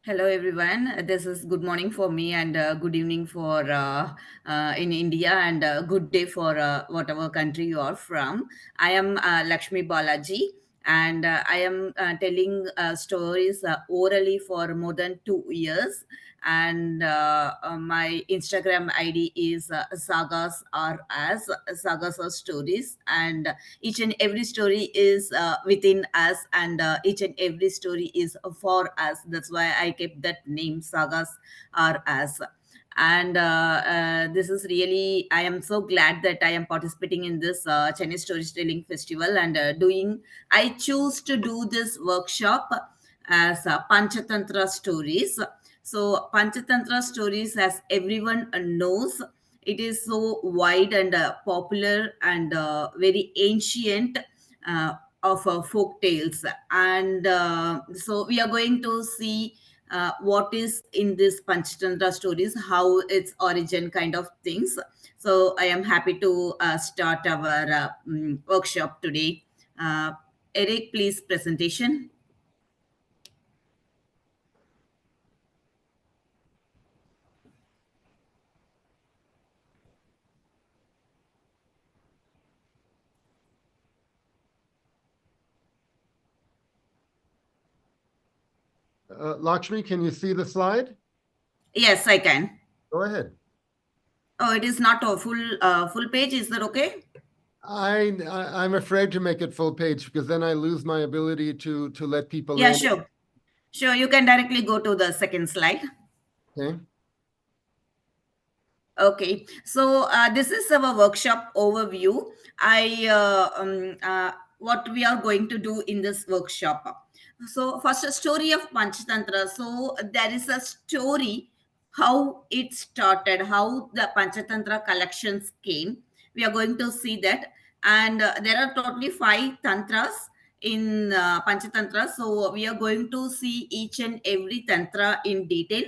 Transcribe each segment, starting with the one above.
Hello, everyone. This is good morning for me and good evening for in India and good day for whatever country you are from. I am Laxmi Balaji and I am telling stories orally for more than 2 years. And my Instagram ID is sagas are as sagas or stories, and each and every story is within us, and each and every story is for us. That's why I kept that name, sagas are us. And this is really, I am so glad that I am participating in this Chennai storytelling festival and doing, I choose to do this workshop as Panchatantra stories. So Panchatantra stories, as everyone knows, it is so wide and popular and very ancient of folk tales. And so we are going to see what is in this Panchatantra stories, how its origin kind of things. So I am happy to start our workshop today. Uh, Eric, please presentation. Lakshmi, can you see the slide? Yes, I can. Go ahead. Oh, it is not a full page. Is that okay? I'm afraid to make it full page because then I lose my ability to let people Yeah, in. sure. Sure, you can directly go to the second slide. Okay. Okay, so this is our workshop overview. What we are going to do in this workshop. So first, a story of Panchatantra. So there is a story how it started, how the Panchatantra collections came. We are going to see that, and there are totally five tantras in Panchatantra. So we are going to see each and every tantra in detail.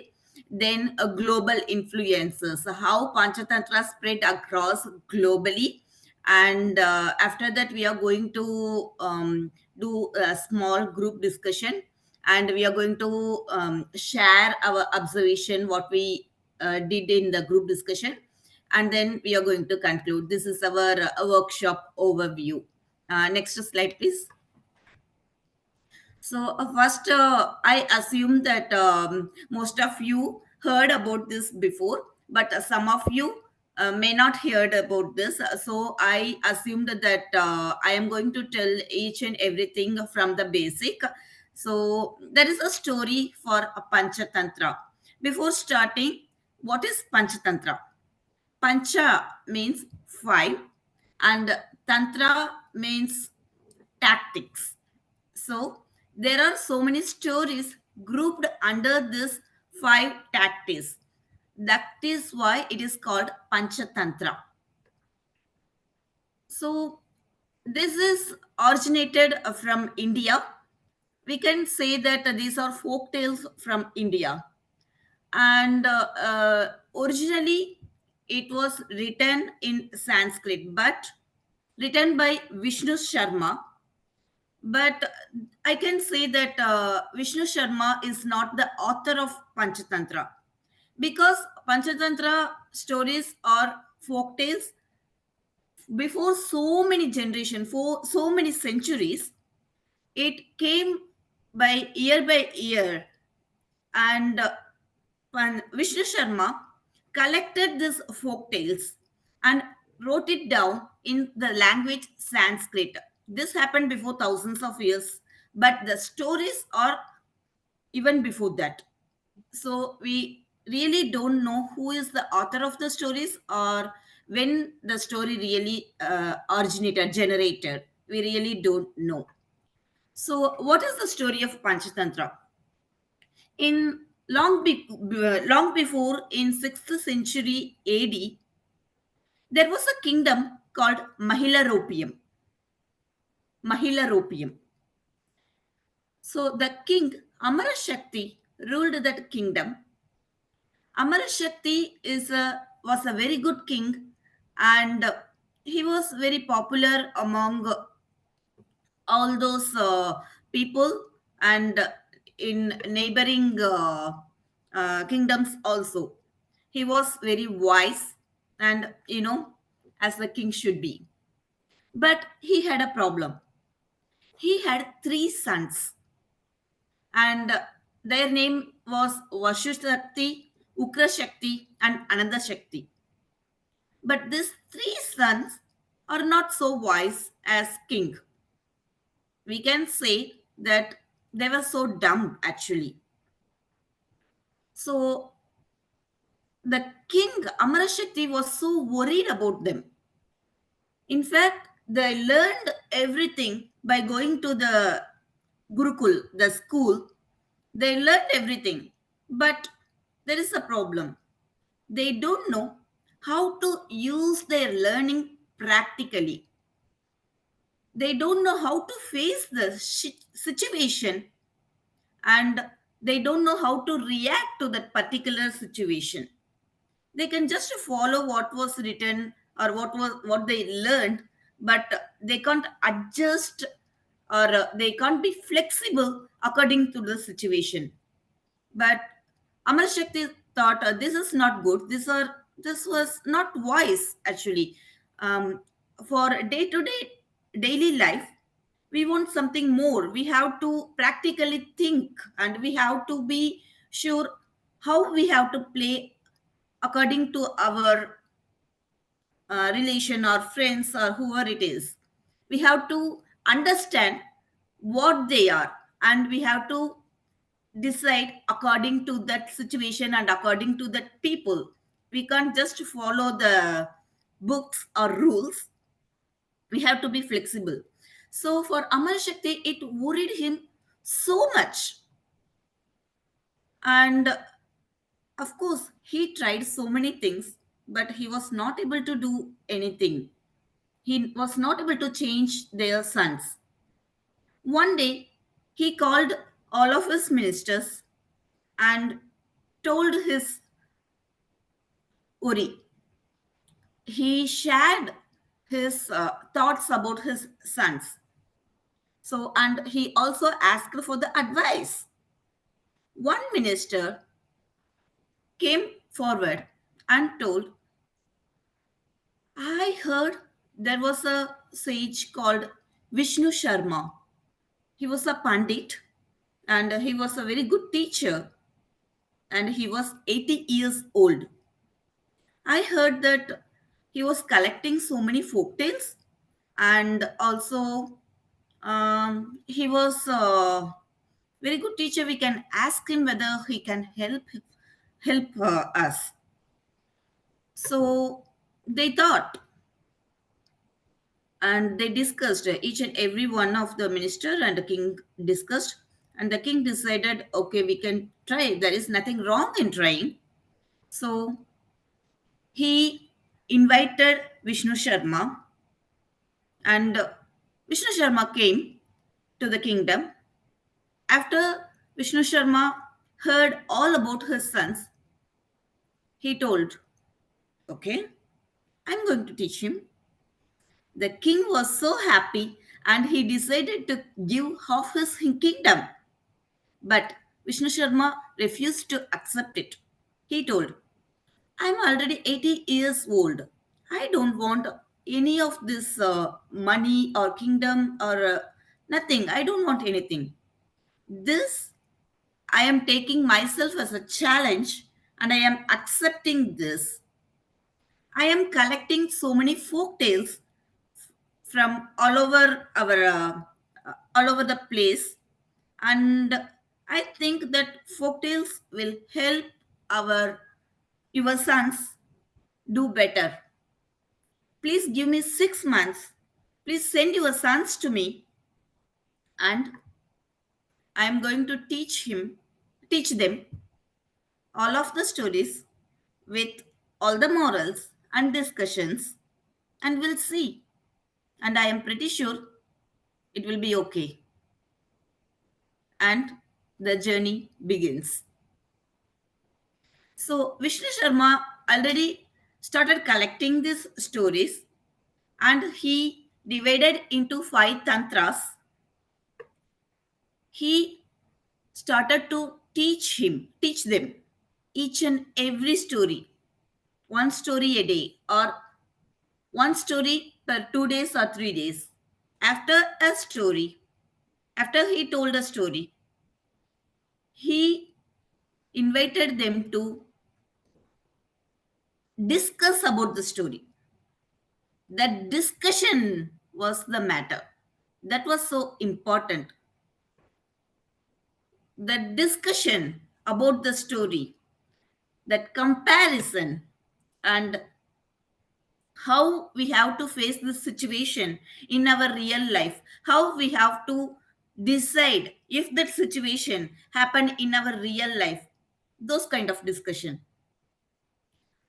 Then global influences, how Panchatantra spread across globally. And after that, we are going to do a small group discussion, and we are going to share our observation, what we did in the group discussion. And then we are going to conclude. This is our workshop overview. Next slide, please. So, first, I assume that most of you heard about this before, but some of you may not heard about this. So, I assumed that I am going to tell each and everything from the basic. So, there is a story for a Panchatantra. Before starting, what is Panchatantra? Pancha means five, and Tantra means tactics. So there are so many stories grouped under this five tactics. That is why it is called Panchatantra. So this is originated from India. We can say that these are folk tales from India. And originally it was written in Sanskrit, but written by Vishnu Sharma. But I can say that Vishnu Sharma is not the author of Panchatantra, because Panchatantra stories are folk tales before so many generations, for so many centuries. It came by year, and Vishnu Sharma collected these folk tales and wrote it down in the language Sanskrit. This happened before thousands of years, but the stories are even before that. So we really don't know who is the author of the stories, or when the story really originated, generated. We really don't know. So, what is the story of Panchatantra? In long before, in 6th century AD, there was a kingdom called Mahilaropium. Mahilaropium. So the king Amarashakti ruled that kingdom. Amarashakti was a very good king, and he was very popular among all those people, and in neighboring kingdoms also. He was very wise and, as the king should be. But he had a problem. He had three sons, and their name was Vashu Shakti, Ukra Shakti, and another Shakti. But these three sons are not so wise as king. We can say that they were so dumb actually. So the king Amarashakti was so worried about them. In fact, they learned everything by going to the Gurukul, the school. They learned everything. But there is a problem. They don't know how to use their learning practically. They don't know how to face the situation, and they don't know how to react to that particular situation. They can just follow what was written or what they learned, but they can't adjust, or they can't be flexible according to the situation. But Amar Shakti thought, this is not good. This was not wise actually. Um, for day to day daily life, we want something more. We have to practically think, and we have to be sure how we have to play according to our relation or friends or whoever it is. We have to understand what they are, and we have to decide according to that situation and according to that people. We can't just follow the books or rules. We have to be flexible. So for Amar Shakti, it worried him so much. And of course, he tried so many things, but he was not able to do anything. He was not able to change their sons. One day, he called all of his ministers and told his worry. He shared his thoughts about his sons. So, and he also asked for the advice. One minister came forward and told, I heard there was a sage called Vishnu Sharma. He was a pandit, and he was a very good teacher, and he was 80 years old. I heard that he was collecting so many folk tales, and also he was a very good teacher. We can ask him whether he can help us. So they thought, and they discussed, each and every one of the minister and the king discussed, and the king decided, okay, we can try. There is nothing wrong in trying. So he invited Vishnu Sharma, and Vishnu Sharma came to the kingdom. After Vishnu Sharma heard all about his sons, he told, okay, I'm going to teach him. The king was so happy, and he decided to give half his kingdom. But Vishnu Sharma refused to accept it. He told, I'm already 80 years old. I don't want any of this money or kingdom or nothing. I don't want anything. This I am taking myself as a challenge, and I am accepting this. I am collecting so many folk tales from all over the place, and I think that folk tales will help our your sons do better. Please give me 6 months. Please send your sons to me, and I am going to teach them all of the stories with all the morals and discussions, and we'll see. And I am pretty sure it will be okay. And the journey begins. So Vishnu Sharma already started collecting these stories, and he divided into five tantras. He started to teach them each and every story, one story a day, or one story per 2 days or 3 days. After a story, after he told a story, he invited them to discuss about the story. That discussion was the matter. That was so important. The discussion about the story, that comparison, and how we have to face this situation in our real life, how we have to decide if that situation happened in our real life, those kind of discussion.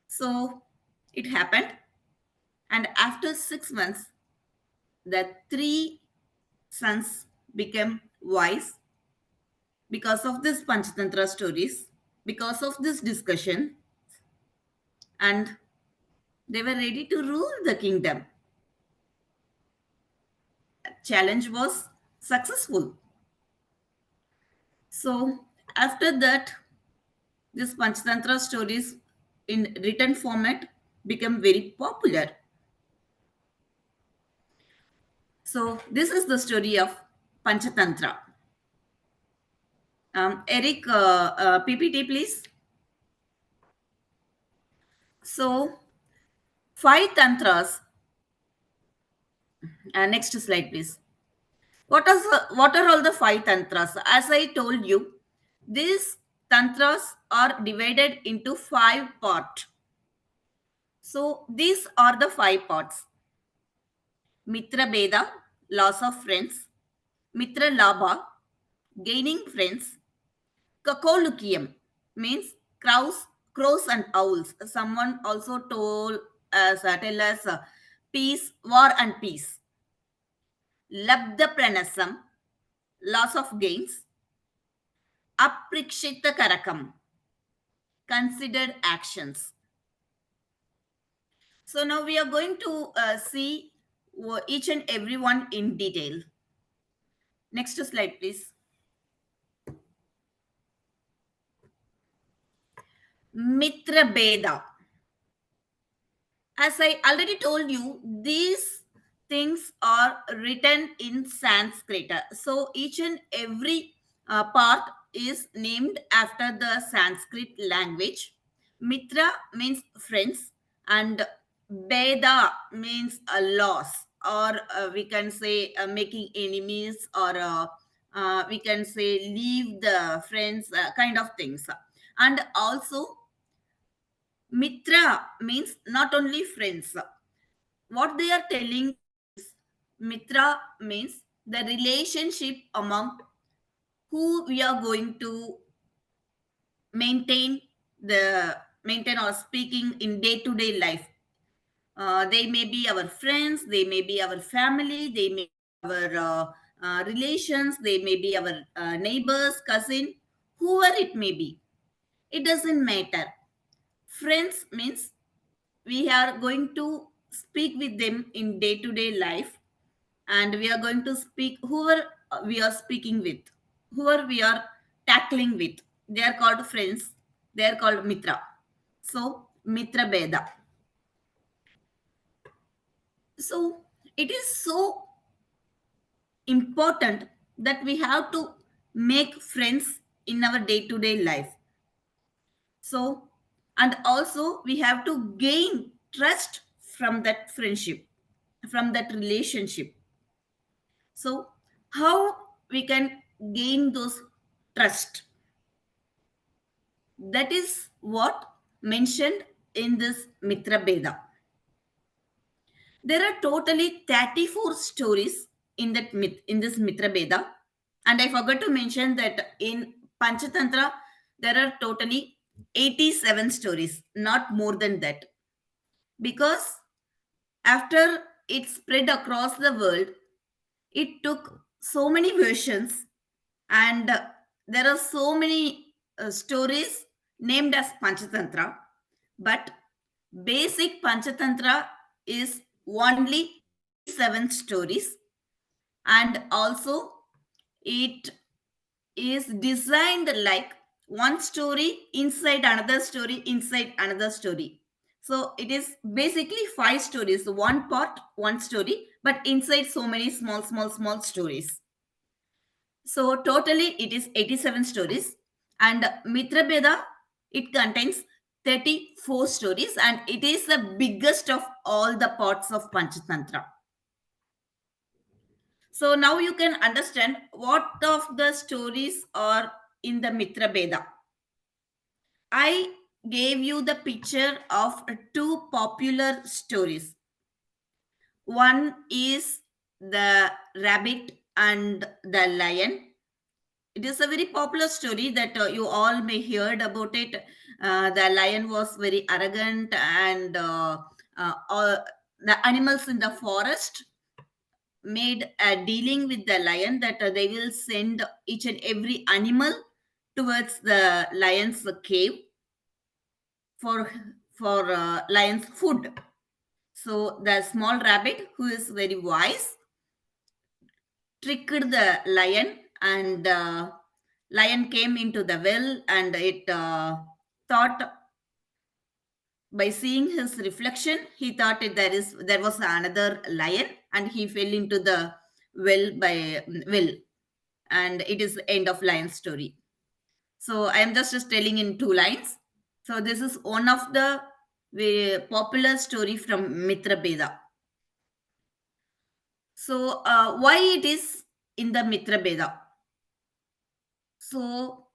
So it happened, and after 6 months, the three sons became wise because of this Panchatantra stories, because of this discussion, and they were ready to rule the kingdom. Challenge was successful. So after that, this Panchatantra stories in written format became very popular. So this is the story of Panchatantra. Eric, PPT, please. So five tantras. Next slide, please. What are all the five tantras? As I told you, these tantras are divided into five parts. So these are the five parts: Mitra Beda, loss of friends; Mitra Labha, gaining friends; Kakolukium means crows and owls. Someone also told us, tell us, peace, war and peace. Labda Pranasam, loss of gains; Aprikshita Karakam, considered actions. So now we are going to see each and every one in detail. Next slide, please. Mitra Beda. As I already told you, these things are written in Sanskrit. So each and every part is named after the Sanskrit language. Mitra means friends, and Beda means a loss, or we can say making enemies, or we can say leave the friends, kind of things. And also, Mitra means not only friends. What they are telling is Mitra means the relationship among who we are going to maintain maintain or speaking in day-to-day life. They may be our friends, they may be our family, they may be our relations, they may be our neighbors, cousin, whoever it may be. It doesn't matter. Friends means we are going to speak with them in day to day life, and we are going to speak whoever we are speaking with, whoever we are tackling with. They are called friends, they are called Mitra. So, Mitra Beda. So, it is so important that we have to make friends in our day to day life. So, and also we have to gain trust from that friendship, from that relationship. So, how we can gain those trust? That is what mentioned in this Mitra Beda. There are totally 34 stories in in this Mitra Beda, and I forgot to mention that in Panchatantra there are totally 87 stories, not more than that, because after it spread across the world, it took so many versions, and there are so many stories named as Panchatantra, but basic Panchatantra is only 87 stories, and also it is designed like one story inside another story inside another story. So it is basically five stories, one part, one story, but inside so many small, small, small stories. So totally it is 87 stories. And Mitra Beda, it contains 34 stories, and it is the biggest of all the parts of Panchatantra. So now you can understand what of the stories are in the Mitra Beda. I gave you the picture of two popular stories. One is the rabbit and the lion. It is a very popular story that you all may heard about it. The lion was very arrogant, and all the animals in the forest made a dealing with the lion that they will send each and every animal towards the lion's cave for lion's food. So the small rabbit, who is very wise, tricked the lion, and lion came into the well, and it thought, by seeing his reflection, he thought there was another lion, and he fell into the well, and it is the end of lion story. So I am just telling in two lines. So this is one of the very popular story from Mitra Beda. So why it is in the Mitra Beda? So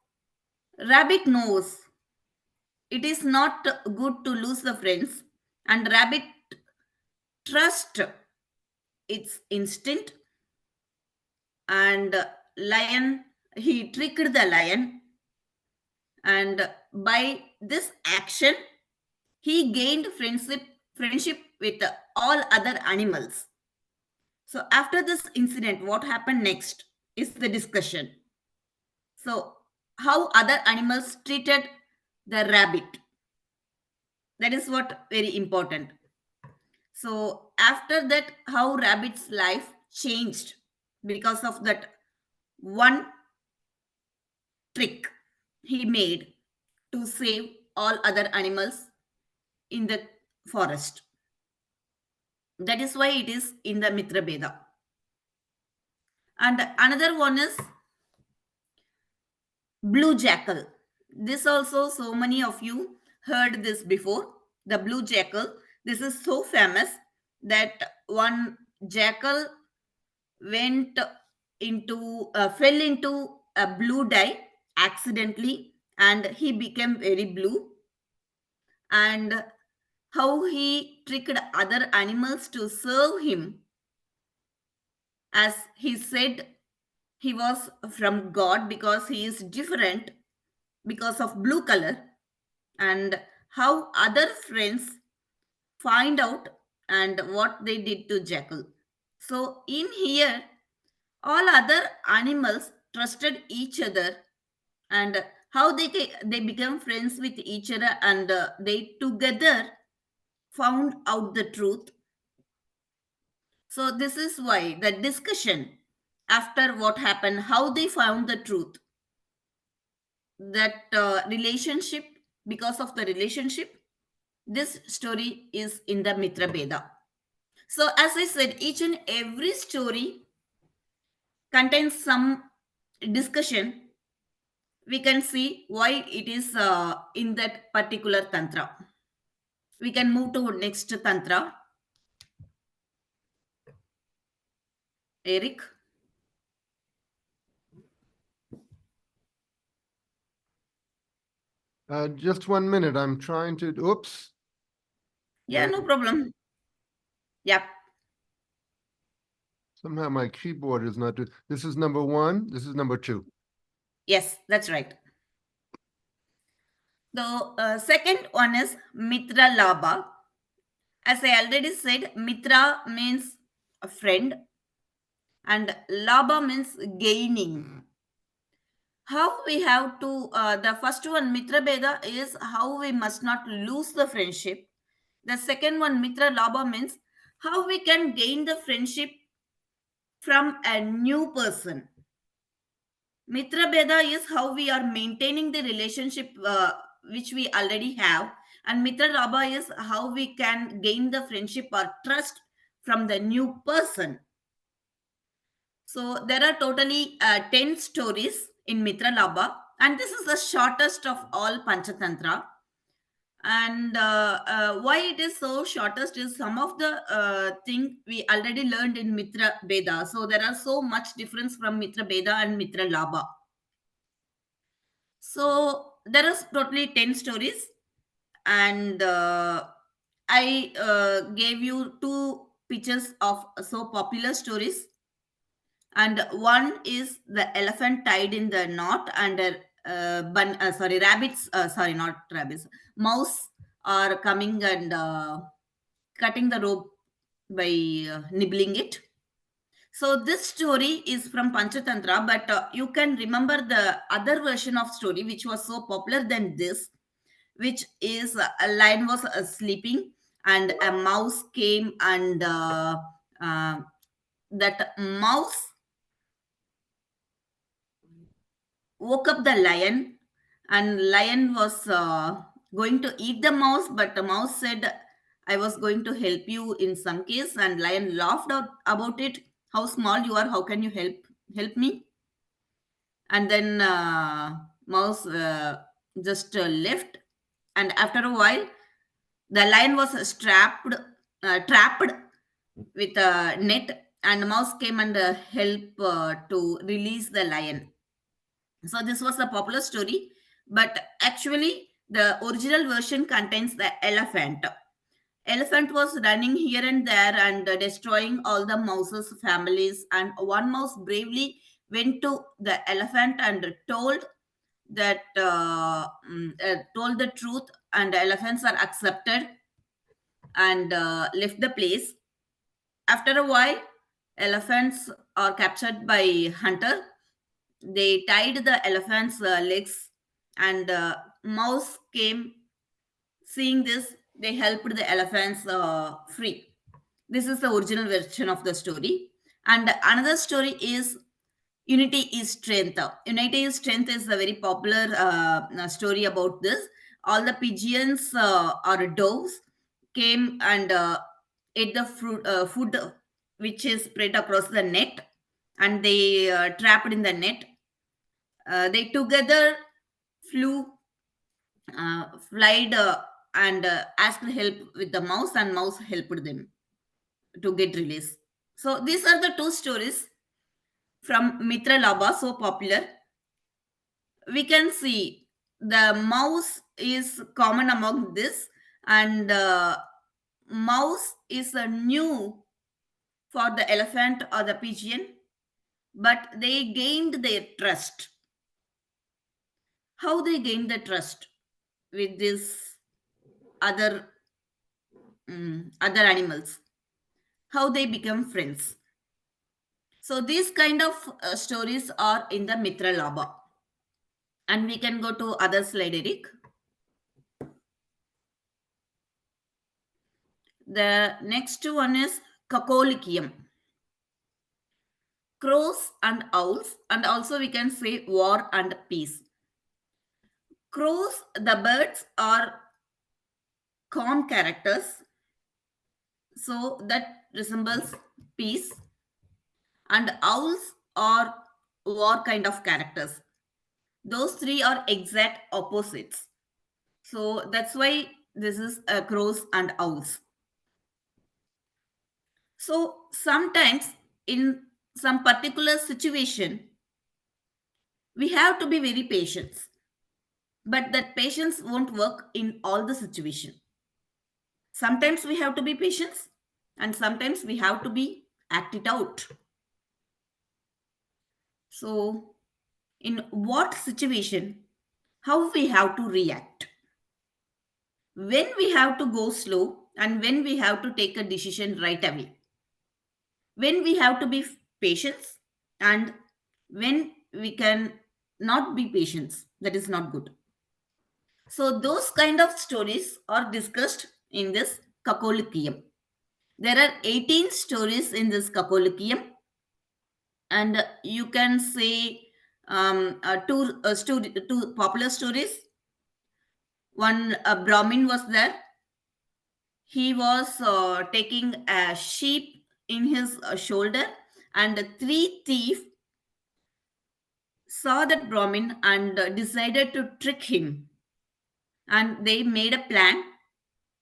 rabbit knows it is not good to lose the friends, and rabbit trust its instinct, and lion, he tricked the lion, and by this action he gained friendship with all other animals. So after this incident, what happened next is the discussion. So how other animals treated the rabbit, that is what very important. So after that, how rabbit's life changed because of that one trick he made to save all other animals in the forest. That is why it is in the Mitra Beda. And another one is blue jackal. This also, so many of you heard this before. The blue jackal. This is so famous that one jackal went fell into a blue dye accidentally, and he became very blue. And how he tricked other animals to serve him, as he said he was from God because he is different because of blue color, and how other friends find out and what they did to jackal. So in here, all other animals trusted each other, and how they become friends with each other, and they together found out the truth. So this is why the discussion after what happened, how they found the truth, that relationship, because of the relationship, this story is in the Mitra Beda. So as I said, each and every story contains some discussion. We can see why it is in that particular tantra. We can move to next tantra. Eric. Just 1 minute. I'm trying to. Oops. Yeah, no problem. Yep. Somehow my keyboard is not. This is number one. This is number two. Yes, that's right. The second one is Mitra Labha. As I already said, Mitra means a friend, and Labha means gaining. How we have to, the first one, Mitra Beda, is how we must not lose the friendship. The second one, Mitra Labha, means how we can gain the friendship from a new person. Mitra Beda is how we are maintaining the relationship which we already have, and Mitra Labha is how we can gain the friendship or trust from the new person. So there are totally 10 stories in Mitra Labha, and this is the shortest of all Panchatantra. And why it is so shortest is some of the thing we already learned in Mitra Beda. So there are so much difference from Mitra Beda and Mitra Labha. So there is totally 10 stories, and I gave you two pictures of so popular stories. And one is the elephant tied in the knot, and rabbits, sorry, not rabbits, mouse are coming and cutting the rope by nibbling it. So this story is from Panchatantra, but you can remember the other version of story which was so popular than this, which is a lion was sleeping and a mouse came and uh, that mouse woke up the lion, and lion was going to eat the mouse, but the mouse said, I was going to help you in some case, and lion laughed out about it. How small you are, how can you help me? And then mouse just left, and after a while the lion was trapped with a net, and the mouse came and help to release the lion. So this was a popular story, but actually the original version contains the elephant. Elephant was running here and there and destroying all the mouses families, and one mouse bravely went to the elephant and told the truth, and the elephants are accepted and left the place. After a while, elephants are captured by hunter. They tied the elephant's legs, and mouse came. Seeing this, they helped the elephants free. This is the original version of the story. And another story is Unity is Strength. Unity is Strength is a very popular story about this. All the pigeons or doves came and ate the food which is spread across the net, and they trapped in the net. They together flew, flied, and asked help with the mouse, and mouse helped them to get released. So these are the two stories from Mitra Labha, so popular. We can see the mouse is common among this, and mouse is new for the elephant or the pigeon, but they gained their trust. How they gained the trust with this other other animals? How they become friends? So these kind of stories are in the Mitra Labha. And we can go to other slide, Eric. The next one is Cacolikium. Crows and owls, and also we can say war and peace. Crows, the birds are calm characters, so that resembles peace, and owls are war kind of characters. Those three are exact opposites. So that's why this is crows and owls. So sometimes in some particular situation, we have to be very patient, but that patience won't work in all the situation. Sometimes we have to be patient, and sometimes we have to be act it out. So in what situation, how we have to react, when we have to go slow, and when we have to take a decision right away, when we have to be patient, and when we can not be patient, that is not good. So those kind of stories are discussed in this Kakolikium. There are 18 stories in this Kakolikium, and you can say two popular stories. One Brahmin was there. He was taking a sheep in his shoulder, and three thieves saw that Brahmin and decided to trick him. And they made a plan.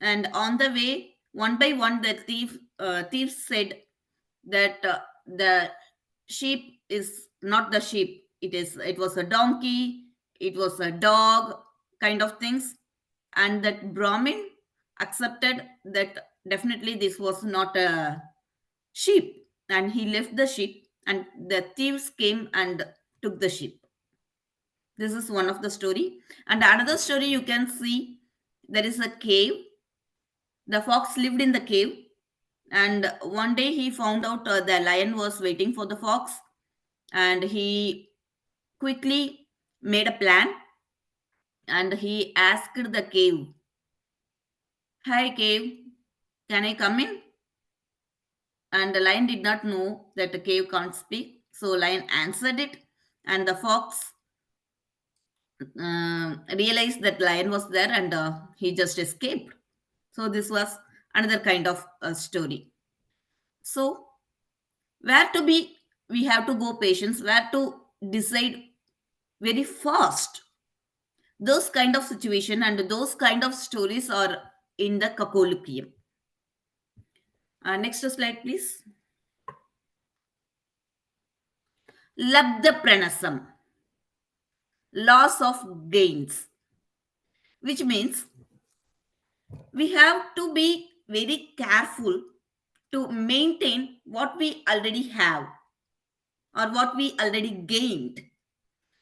And on the way, one by one, the thieves said that the sheep is not the sheep. It was a donkey. It was a dog, kind of things. And that Brahmin accepted that definitely this was not a sheep, and he left the sheep, and the thieves came and took the sheep. This is one of the story. And another story, you can see there is a cave. The fox lived in the cave, and one day he found out the lion was waiting for the fox, and he quickly made a plan, and he asked the cave, "Hi cave, can I come in?" And the lion did not know that the cave can't speak, so lion answered it, and the fox realized that lion was there, and he just escaped. So this was another kind of story. So where to be, we have to go patience, where to decide very fast. Those kind of situation and those kind of stories are in the Kakolukium. Next slide, please. Labdha Pranasam, loss of gains, which means we have to be very careful to maintain what we already have or what we already gained.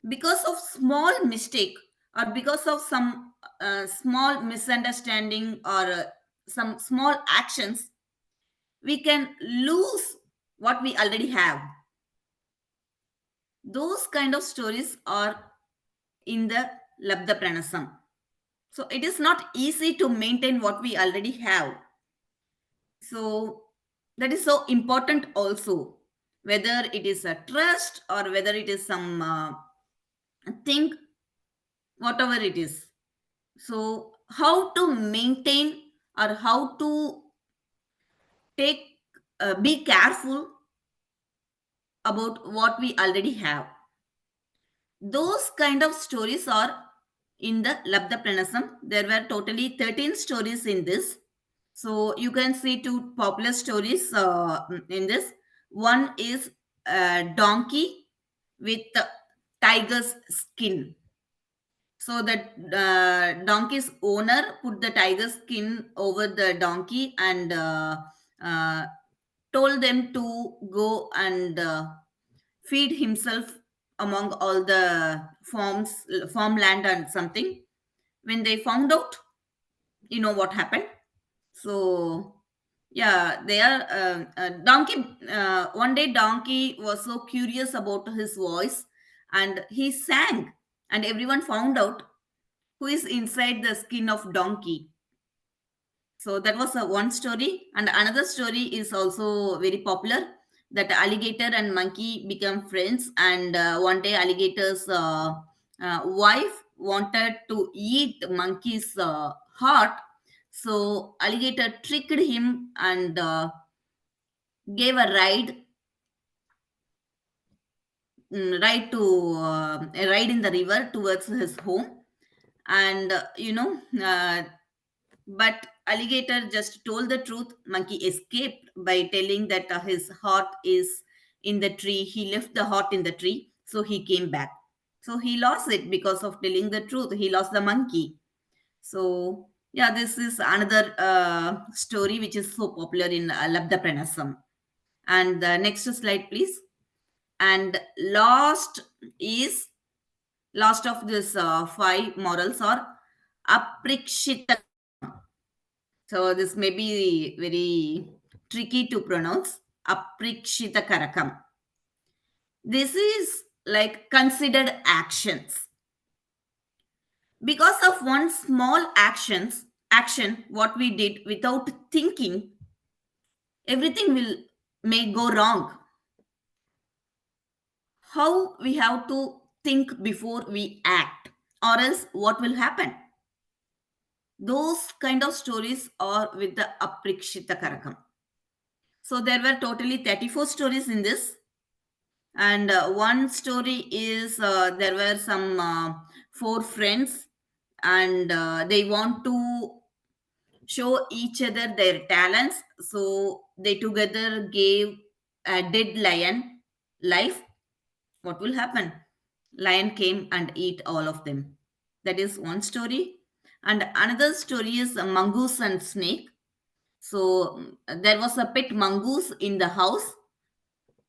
Because of small mistake or because of some small misunderstanding or some small actions, we can lose what we already have. Those kind of stories are in the Labdha Pranasam. So it is not easy to maintain what we already have. So that is so important also, whether it is a trust or whether it is some thing, whatever it is. So how to maintain or how to take be careful about what we already have. Those kind of stories are in the Labdha Pranasam. There were totally 13 stories in this. So you can see two popular stories in this. One is a donkey with tiger's skin. So the donkey's owner put the tiger skin over the donkey and uh, told them to go and feed himself among all the farmland and something. When they found out, you know what happened. So yeah, they are donkey. One day, donkey was so curious about his voice, and he sang, and everyone found out who is inside the skin of donkey. So that was one story, and another story is also very popular, that alligator and monkey become friends, and one day alligator's wife wanted to eat monkey's heart. So alligator tricked him and gave a ride to a ride in the river towards his home. And but alligator just told the truth. Monkey escaped by telling that his heart is in the tree. He left the heart in the tree, so he came back. So he lost it because of telling the truth. He lost the monkey. So yeah, this is another story which is so popular in Labdha Pranasam. And the next slide, please. And is last of this five morals are aprikshita. So this may be very tricky to pronounce. Aprikshita karakam. This is like considered actions. Because of one small action, what we did without thinking, everything may go wrong. How we have to think before we act, or else what will happen? Those kind of stories are with the Aprikshita Karakam. So there were totally 34 stories in this. And one story is there were some four friends, and they want to show each other their talents. So they together gave a dead lion life. What will happen? Lion came and ate all of them. That is one story. And another story is a mongoose and snake. So there was a pet mongoose in the house.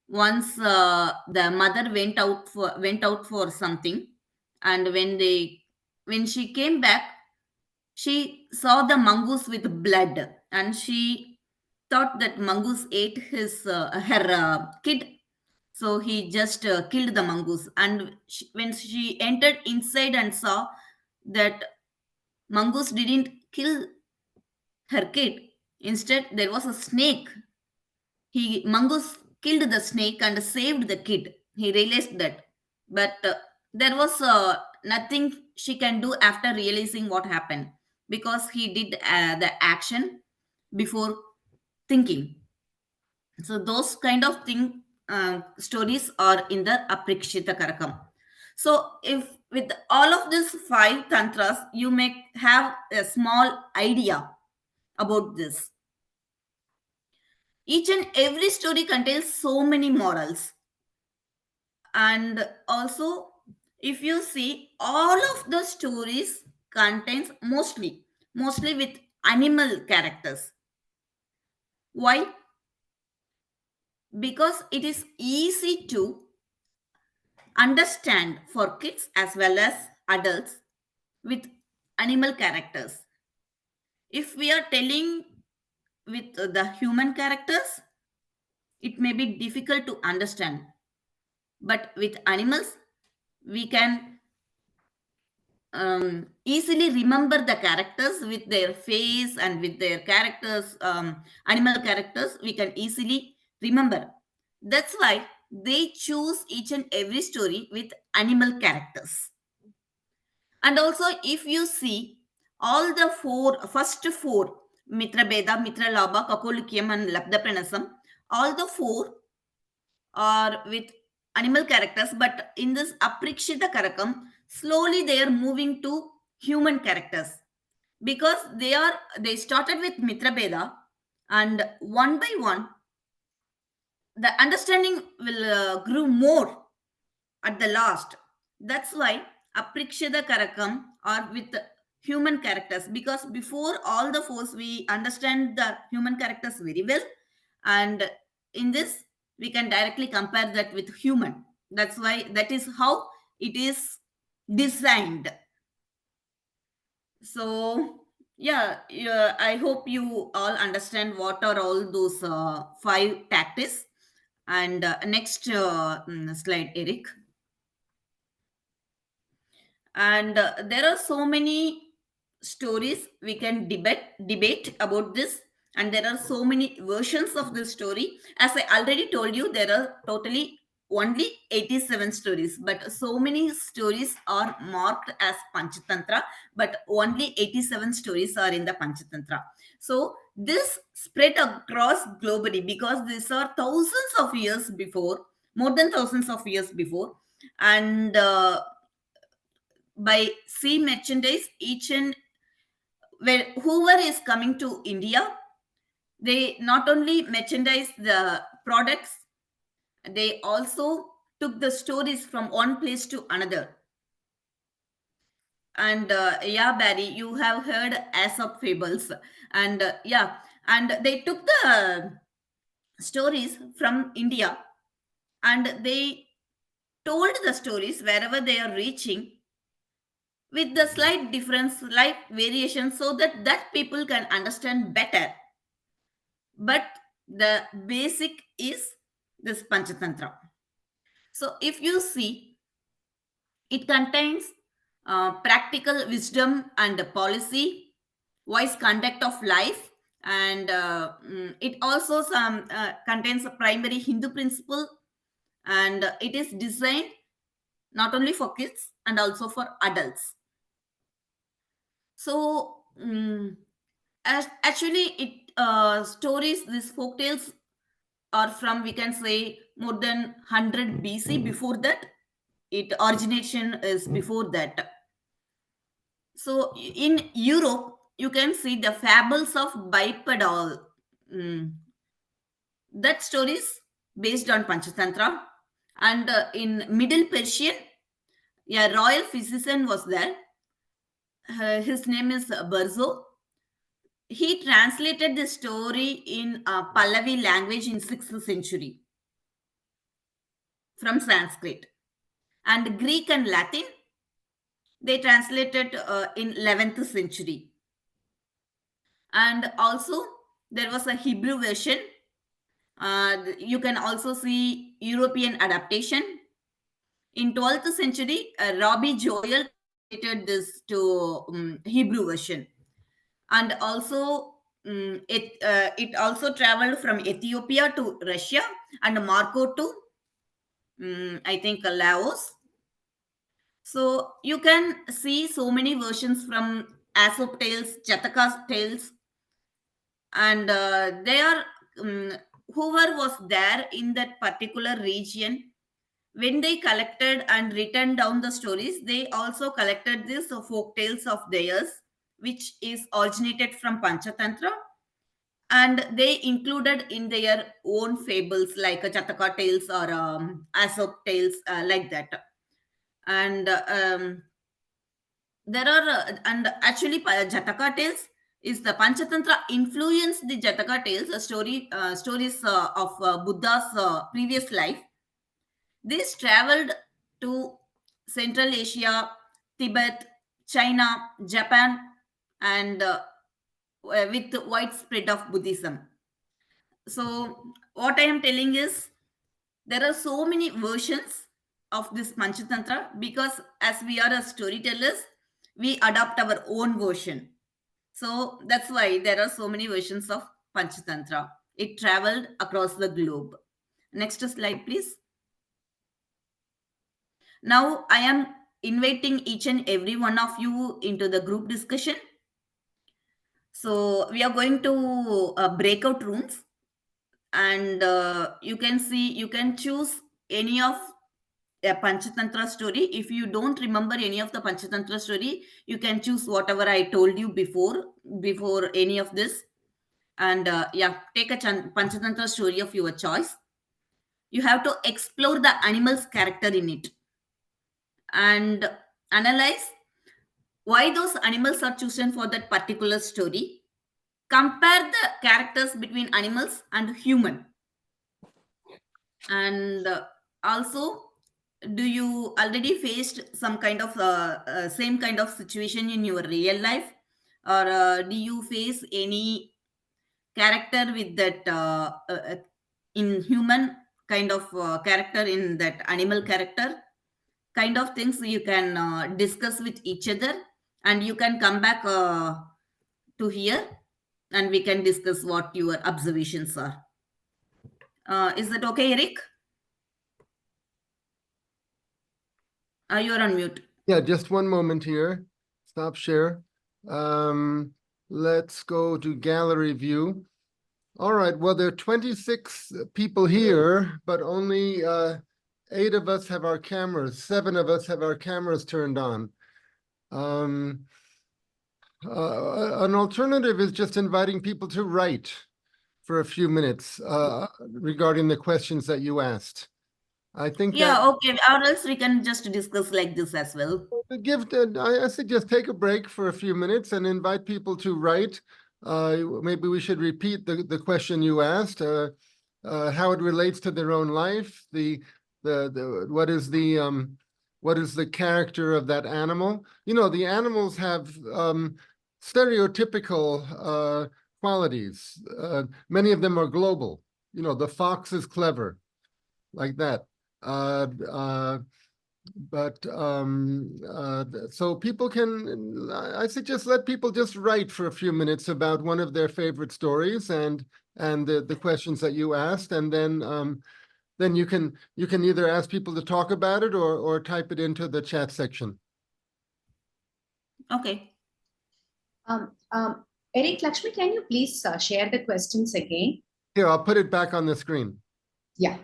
Once the mother went out for something, and when she came back, she saw the mongoose with blood, and she thought that mongoose ate his her kid. So he just killed the mongoose. And when she entered inside and saw that mongoose didn't kill her kid, instead there was a snake. He mongoose killed the snake and saved the kid. He realized that, but there was nothing she can do after realizing what happened, because he did the action before thinking. So those kind of thing stories are in the Aprikshita Karakam. So if with all of these five tantras, you may have a small idea about this. Each and every story contains so many morals. And also, if you see, all of the stories contains mostly with animal characters. Why? Because it is easy to understand for kids as well as adults with animal characters. If we are telling with the human characters, it may be difficult to understand. But with animals, we can easily remember the characters with their face, and with their characters, animal characters, we can easily remember. That's why they choose each and every story with animal characters. And also, if you see, all the first four, Mitra Beda, Mitra Labha, Kakolukyam, and Labdapranasam, all the four are with animal characters. But in this Aprikshita Karakam, slowly they are moving to human characters, because they started with Mitra Beda, and one by one the understanding will grow more at the last. That's why Aprikshita Karakam are with human characters, because before all the fours we understand the human characters very well, and in this we can directly compare that with human. That's why that is how it is designed. So yeah, I hope you all understand what are all those five tactics. And next slide, Eric. And there are so many stories we can debate about this, and there are so many versions of this story. As I already told you, there are totally only 87 stories, but so many stories are marked as Panchatantra, but only 87 stories are in the Panchatantra. So this spread across globally, because these are thousands of years before, more than thousands of years before. And by sea merchandise, each and where whoever is coming to India, they not only merchandise the products, they also took the stories from one place to another. And yeah, Barry, you have heard Aesop fables. And yeah, and they took the stories from India, and they told the stories wherever they are reaching, with the slight difference, slight variation, so that people can understand better. But the basic is this Panchatantra. So if you see, it contains practical wisdom and policy, wise conduct of life, and it also contains a primary Hindu principle, and it is designed not only for kids and also for adults. So actually, it stories, these folk tales are from, we can say, more than 100 BC. Before that, it origination is before that. So in Europe, you can see the fables of bipedal. Mm, that stories based on Panchatantra. And in Middle Persian, a royal physician was there. His name is Barzo. He translated the story in Pallavi language in 6th century from Sanskrit. And Greek and Latin, they translated in 11th century. And also, there was a Hebrew version. You can also see European adaptation. In 12th century, Robbie Joel translated this to Hebrew version. And also, it also traveled from Ethiopia to Russia, and Marco to, I think, Laos. So you can see so many versions from Aesop tales, Jataka's tales, and they are, um, whoever was there in that particular region, when they collected and written down the stories, they also collected these folk tales of theirs, which is originated from Panchatantra, and they included in their own fables like Chataka tales or Aesop tales, like that. And there are and actually Jataka tales is the Panchatantra influenced the Jataka tales, stories of Buddha's previous life. These traveled to Central Asia, Tibet, China, Japan, and with the widespread of Buddhism. So what I am telling is, there are so many versions of this Panchatantra, because as we are a storytellers, we adopt our own version. So that's why there are so many versions of Panchatantra. It traveled across the globe. Next slide, please. Now I am inviting each and every one of you into the group discussion. So we are going to breakout rooms, and you can choose any of a Panchatantra story. If you don't remember any of the Panchatantra story, you can choose whatever I told you before any of this. And yeah, take a Panchatantra story of your choice. You have to explore the animal's character in it and analyze why those animals are chosen for that particular story. Compare the characters between animals and human. And also, do you already faced some kind of same kind of situation in your real life, or do you face any character with that in human kind of character in that animal character, kind of things you can discuss with each other, and you can come back to here, and we can discuss what your observations are. Is that okay, Eric? You're on mute. Yeah, just one moment here. Stop share. Um, let's go to gallery view. All right, well, there are 26 people here, but only 8 of us have our cameras. 7 of us have our cameras turned on. An alternative is just inviting people to write for a few minutes regarding the questions that you asked. I think that Yeah, okay. Or else we can just discuss like this as well. I suggest take a break for a few minutes and invite people to write. Maybe we should repeat the question you asked, how it relates to their own life, what is the character of that animal? You know, the animals have stereotypical qualities. Many of them are global. You know, the fox is clever, like that. So people can, I suggest let people just write for a few minutes about one of their favorite stories and the questions that you asked, and then then you can either ask people to talk about it or type it into the chat section. Okay. Eric, Lakshmi, can you please share the questions again? Here, I'll put it back on the screen. Yeah.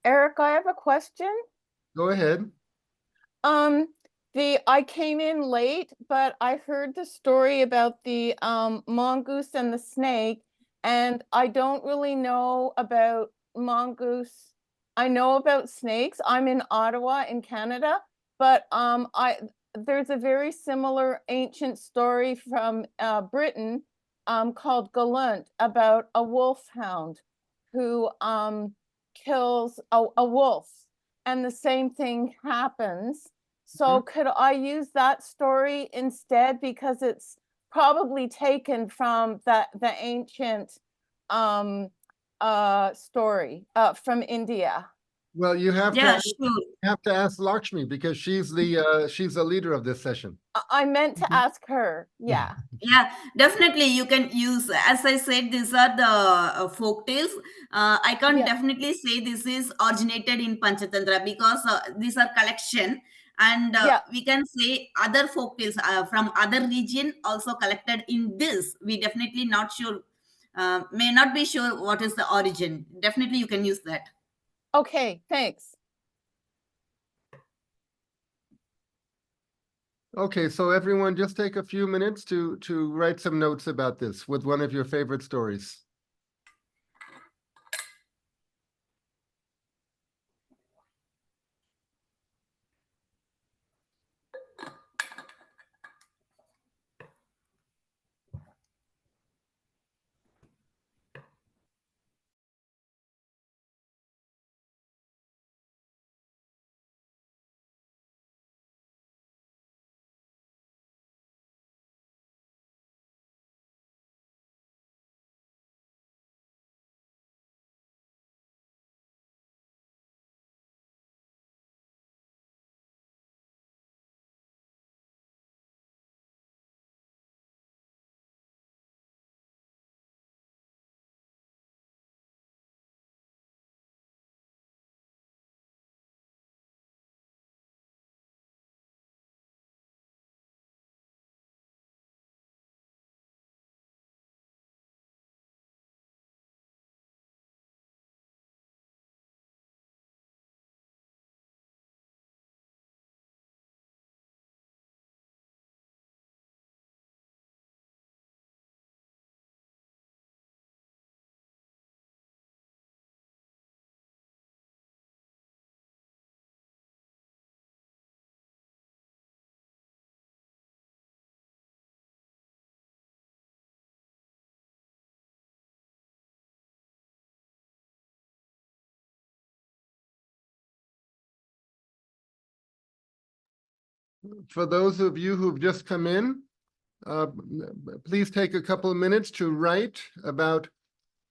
Eric, I have a question. Go ahead. I came in late, but I heard the story about the mongoose and the snake, and I don't really know about mongoose. I know about snakes. I'm in Ottawa in Canada, but there's a very similar ancient story from Britain called Galunt about a wolfhound who kills a wolf, and the same thing happens. So could I use that story instead, because it's probably taken from the ancient story from India? Well, you have Yeah, to sure. ask Lakshmi, because she's the leader of this session. I meant to ask her. Yeah. Yeah, definitely you can use, as I said, these are the folk tales. I can't Yeah. definitely say this is originated in Panchatantra, because these are collection, and Yeah. we can say other folk tales from other region also collected in this. We definitely not sure, may not be sure what is the origin. Definitely you can use that. Okay, thanks. Okay, so everyone, just take a few minutes to write some notes about this with one of your favorite stories. For those of you who've just come in, please take a couple of minutes to write about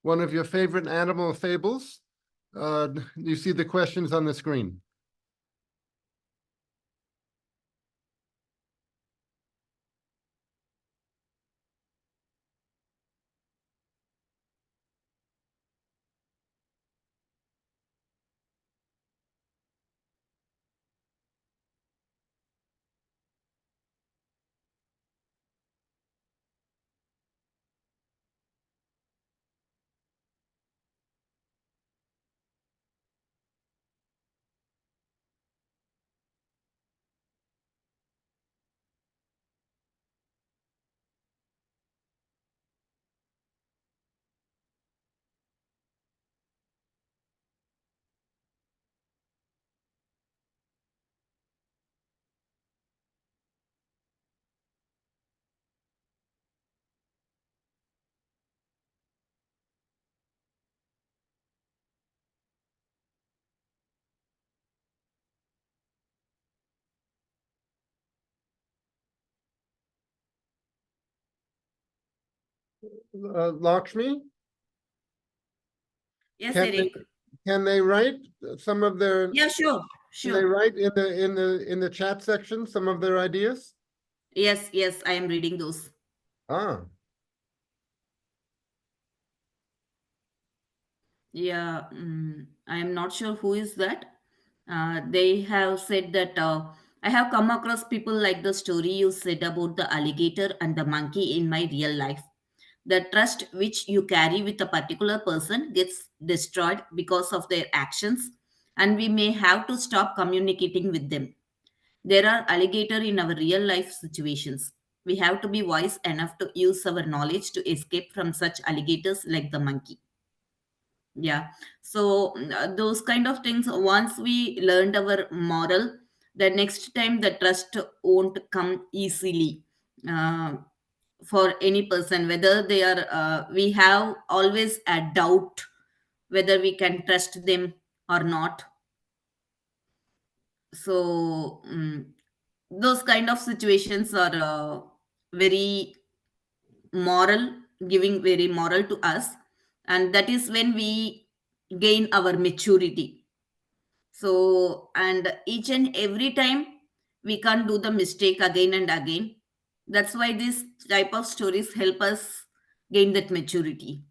one of your favorite animal fables. You see the questions on the screen. Lakshmi, Yes, can Eric. they write some of their? Yeah, sure, Can they sure. write in the chat section some of their ideas? Yes, yes, I am reading those. Ah, Yeah, I am not sure who is that. They have said that I have come across people like the story you said about the alligator and the monkey in my real life. The trust which you carry with a particular person gets destroyed because of their actions, and we may have to stop communicating with them. There are alligator in our real life situations. We have to be wise enough to use our knowledge to escape from such alligators like the monkey. Yeah. So those kind of things, once we learned our moral, the next time the trust won't come easily uh, for any person, whether they are we have always a doubt whether we can trust them or not. So those kind of situations are very moral, giving very moral to us, and that is when we gain our maturity. So, and each and every time we can't do the mistake again and again. That's why these type of stories help us gain that maturity.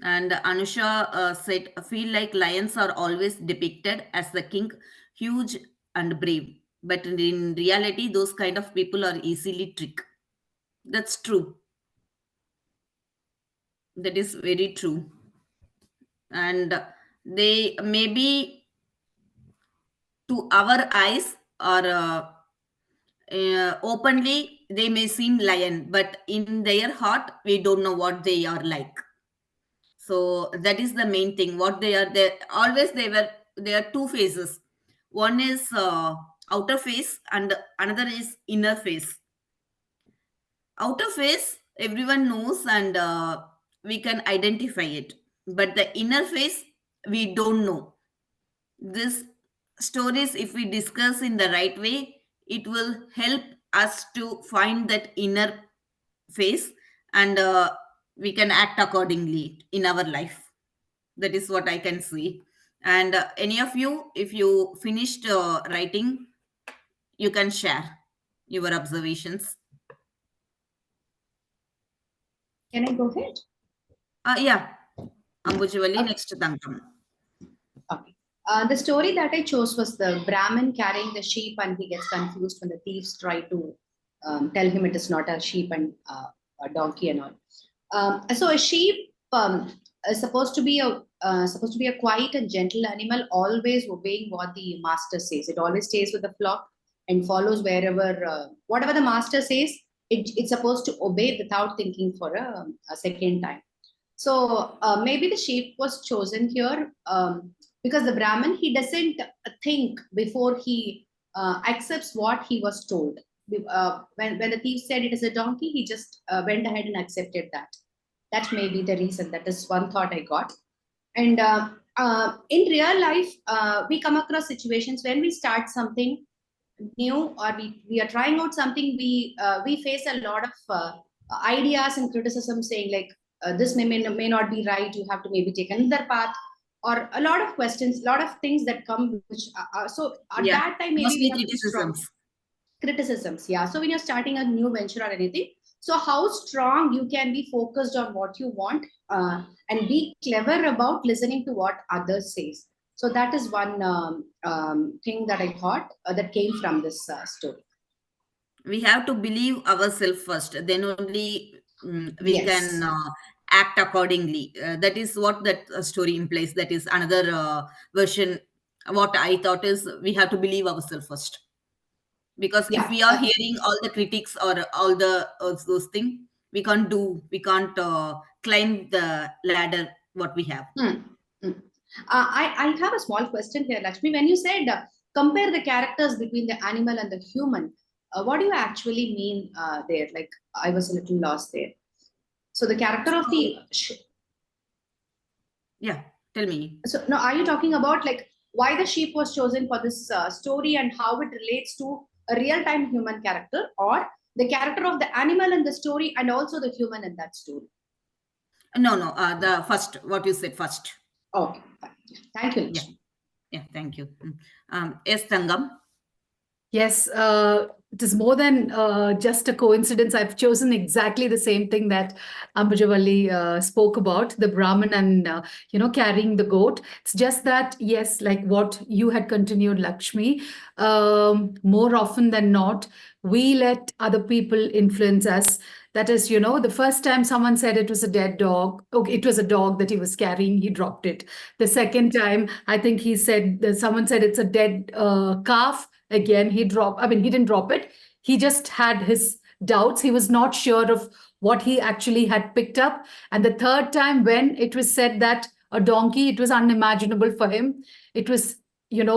And Anusha said, feel like lions are always depicted as the king, huge and brave. But in reality, those kind of people are easily tricked. That's true. That is very true. And they maybe to our eyes or openly they may seem lion, but in their heart we don't know what they are like. So that is the main thing. What they are, they always they were, there are two phases. One is outer face and another is inner face. Outer face everyone knows, and we can identify it, but the inner face we don't know. This stories, if we discuss in the right way, it will help us to find that inner face, and we can act accordingly in our life. That is what I can see. And any of you, if you finished writing, you can share your observations. Can I go ahead? Yeah, Ambujivali, Okay. next Tangam. Okay. The story that I chose was the Brahmin carrying the sheep, and he gets confused when the thieves try to tell him it is not a sheep and a donkey and all. So a sheep is supposed to be a quiet and gentle animal, always obeying what the master says. It always stays with the flock and follows wherever whatever the master says. It's supposed to obey without thinking for a second time. So maybe the sheep was chosen here because the Brahmin, he doesn't think before he accepts what he was told. When the thief said it is a donkey, he just went ahead and accepted that. That may be the reason. That is one thought I got. And in real life, we come across situations when we start something new, or we are trying out something, we face a lot of ideas and criticism saying like this may not be right, you have to maybe take another path, or a lot of questions, a lot of things that come which so at Yeah, that time maybe we mostly have to be strong. criticisms. Criticisms, yeah. So when you're starting a new venture or anything, so how strong you can be focused on what you want, and be clever about listening to what others says. So that is one thing that I thought that came from this story. We have to believe ourselves first, then only we can Yes. act accordingly. That is what that story implies. That is another version. What I thought is we have to believe ourselves first, because if Yeah. we are hearing all the critics or all the those things, we can't climb the ladder what we have. Hmm. Hmm. I have a small question here, Lakshmi. When you said compare the characters between the animal and the human, what do you actually mean there? Like, I was a little lost there. So the character of So the yeah, tell me. so now are you talking about like why the sheep was chosen for this story and how it relates to a real-time human character, or the character of the animal in the story and also the human in that story? No, no, the first, what you said first. Okay, fine. Thank you, Yeah, Lakshmi. yeah, thank you. Yes, Tangam. Yes, it is more than just a coincidence. I've chosen exactly the same thing that Ambajavalli spoke about, the Brahmin and, carrying the goat. It's just that, yes, like what you had continued, Lakshmi, more often than not, we let other people influence us. That is, the first time someone said it was a dead dog, okay, it was a dog that he was carrying, he dropped it. The second time, I think he said, someone said it's a dead calf. Again, he didn't drop it. He just had his doubts. He was not sure of what he actually had picked up. And the third time, when it was said that a donkey, it was unimaginable for him. It was,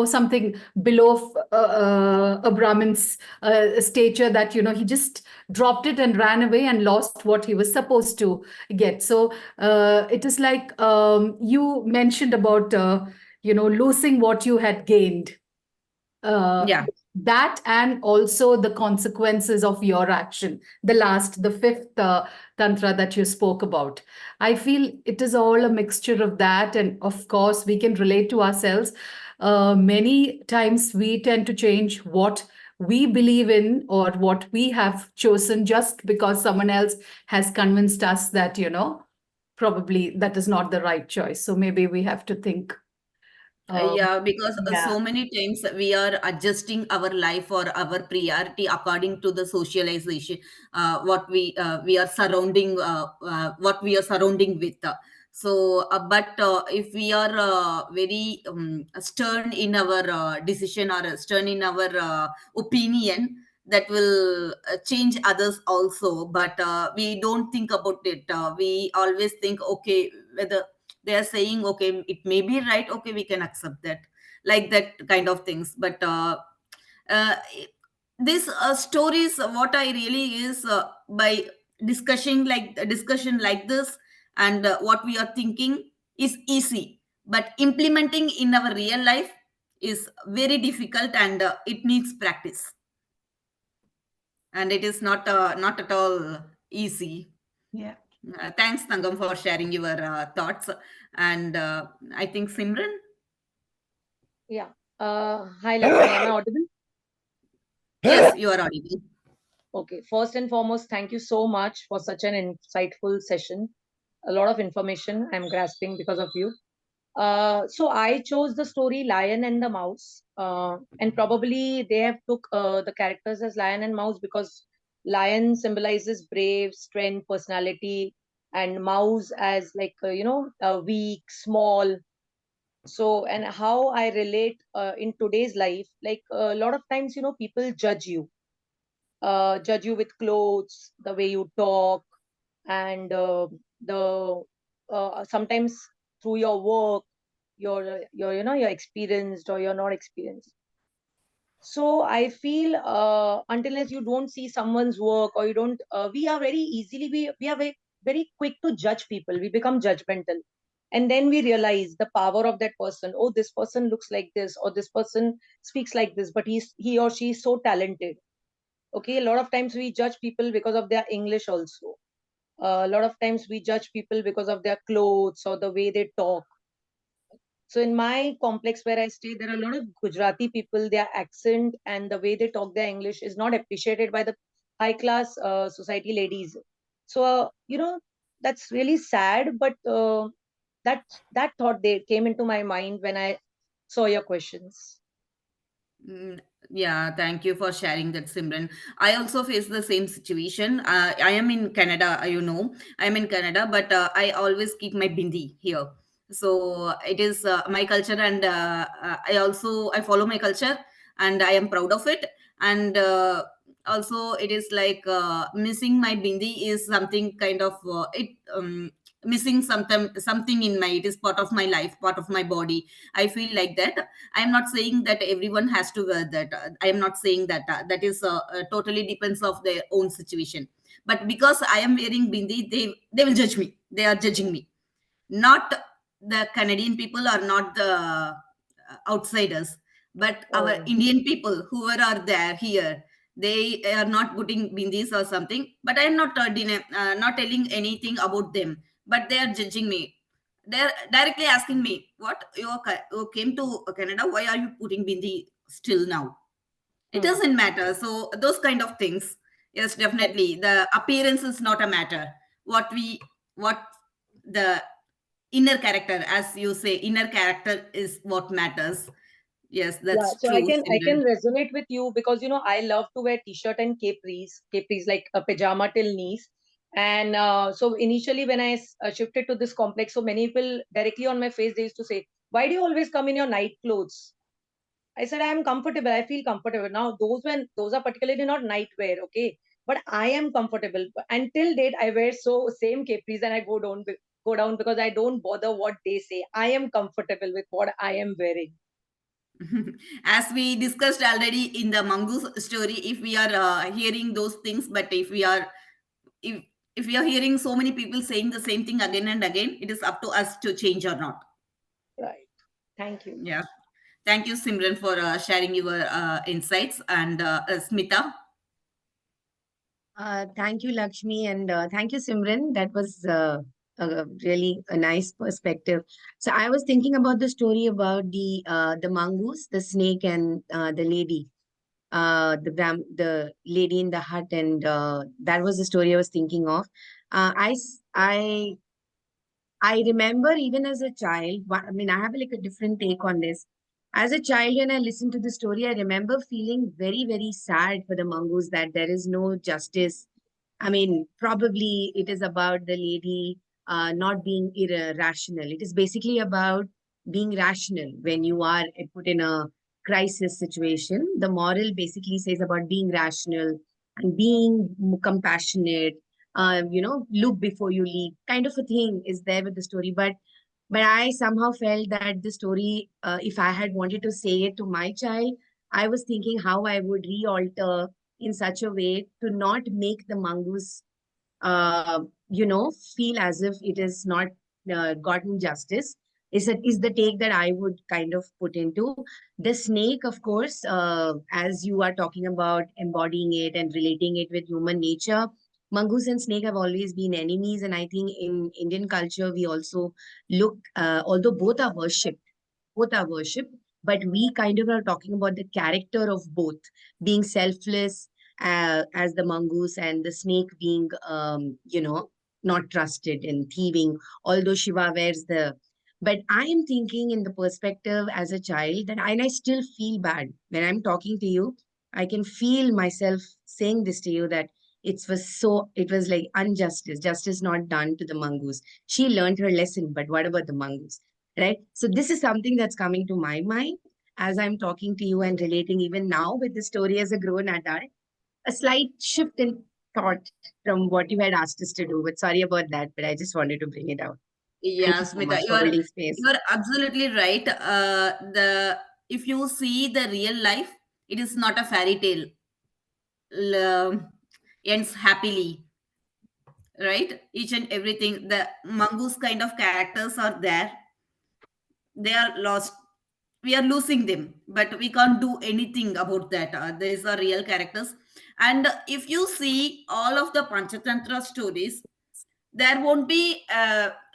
something below a Brahmin's stature that, he just dropped it and ran away and lost what he was supposed to get. So it is like you mentioned about, losing what you had gained. Yeah. That and also the consequences of your action. The fifth tantra that you spoke about. I feel it is all a mixture of that. And of course, we can relate to ourselves. Many times we tend to change what we believe in or what we have chosen just because someone else has convinced us that, probably that is not the right choice. So maybe we have to think. Yeah, because Yeah. so many times we are adjusting our life or our priority according to the socialization, what we are surrounding, what we are surrounding with. But if we are very stern in our decision or stern in our opinion, that will change others also. But we don't think about it. We always think, okay, whether they are saying, okay, it may be right, okay, we can accept that, like that kind of things. But uh, this stories, what I really is by discussion like this, and what we are thinking is easy, but implementing in our real life is very difficult, and it needs practice, and it is not at all easy. Yeah. Thanks, Tangam, for sharing your thoughts. And I think Simran. Yeah. Hi, Lakshmi. Am I audible? Yes, you are audible. Okay. First and foremost, thank you so much for such an insightful session. A lot of information I'm grasping because of you. So I chose the story Lion and the Mouse, and probably they have took the characters as lion and mouse because lion symbolizes brave, strength, personality, and mouse as like weak, small. So and how I relate in today's life, like a lot of times people judge you with clothes, the way you talk, and the sometimes through your work, you're experienced or you're not experienced. So I feel until you don't see someone's work or you don't we are very easily we are very quick to judge people. We become judgmental, and then we realize the power of that person. Oh, this person looks like this, or this person speaks like this, but he or she is so talented. Okay, a lot of times we judge people because of their English also. A lot of times we judge people because of their clothes or the way they talk. So in my complex where I stay, there are a lot of Gujarati people. Their accent and the way they talk their English is not appreciated by the high class society ladies. So that's really sad. But that thought they came into my mind when I saw your questions. Mm, yeah, thank you for sharing that, Simran. I also face the same situation. I am in Canada, I'm in Canada, but I always keep my bindi here. So it is my culture, and I follow my culture, and I am proud of it. And also, it is like missing my bindi is something kind of missing something in my. It is part of my life, part of my body. I feel like that. I am not saying that everyone has to wear that. I am not saying that. That is totally depends of their own situation. But because I am wearing bindi, they will judge me. They are judging me. Not the Canadian people or not the outsiders, but our Oh. Indian people whoever are there here. They are not putting bindis or something. But I am not not telling anything about them. But they are judging me. They're directly asking me, "What you came to Canada? Why are you putting bindi still now?" It doesn't matter. So those kind of things. Yes, definitely. The appearance is not a matter. What the inner character, as you say, inner character is what matters. Yes, Yeah, that's so I true, can Simran. resonate with you because I love to wear t-shirt and capris like a pajama till knees. And so initially when I shifted to this complex, so many people directly on my face they used to say, "Why do you always come in your night clothes?" I said, "I am comfortable. I feel comfortable." Now those are particularly not night wear, okay, but I am comfortable. But until date, I wear same capris and I go down because I don't bother what they say. I am comfortable with what I am wearing. As we discussed already in the mongoose story, if we are hearing those things, but if if we are hearing so many people saying the same thing again and again, it is up to us to change or not. Right. Thank you. Yeah. Thank you, Simran, for sharing your insights. And Smita. Thank you, Lakshmi, and thank you, Simran. That was really a nice perspective. So I was thinking about the story about the mongoose, the snake, and the lady, the lady in the hut, and that was the story I was thinking of. I remember even as a child. I mean, I have like a different take on this. As a child, when I listened to the story, I remember feeling very, very sad for the mongoose that there is no justice. I mean, probably it is about the lady not being irrational. It is basically about being rational when you are put in a crisis situation. The moral basically says about being rational and being compassionate. Look before you leap, kind of a thing is there with the story. But I somehow felt that the story, if I had wanted to say it to my child, I was thinking how I would re-alter in such a way to not make the mongoose, uh, feel as if it is not gotten justice. Is the take that I would kind of put into the snake. Of course, as you are talking about embodying it and relating it with human nature, mongoose and snake have always been enemies, and I think in Indian culture we also look, although both are worshipped, but we kind of are talking about the character of both being selfless, as the mongoose, and the snake being, not trusted and thieving, although Shiva wears the. But I am thinking in the perspective as a child that and I still feel bad when I'm talking to you. I can feel myself saying this to you that it was like injustice, justice not done to the mongoose. She learned her lesson, but what about the mongoose? Right? So this is something that's coming to my mind as I'm talking to you and relating even now with the story as a grown adult. A slight shift in thought from what you had asked us to do. But sorry about that, but I just wanted to bring it out. Thank Yeah, you so Smita, much for holding space. you are absolutely right. The If you see the real life, it is not a fairy tale. Ends happily, right? Each and everything. The mongoose kind of characters are there. They are lost. We are losing them, but we can't do anything about that. These are real characters. And if you see all of the Panchatantra stories, there won't be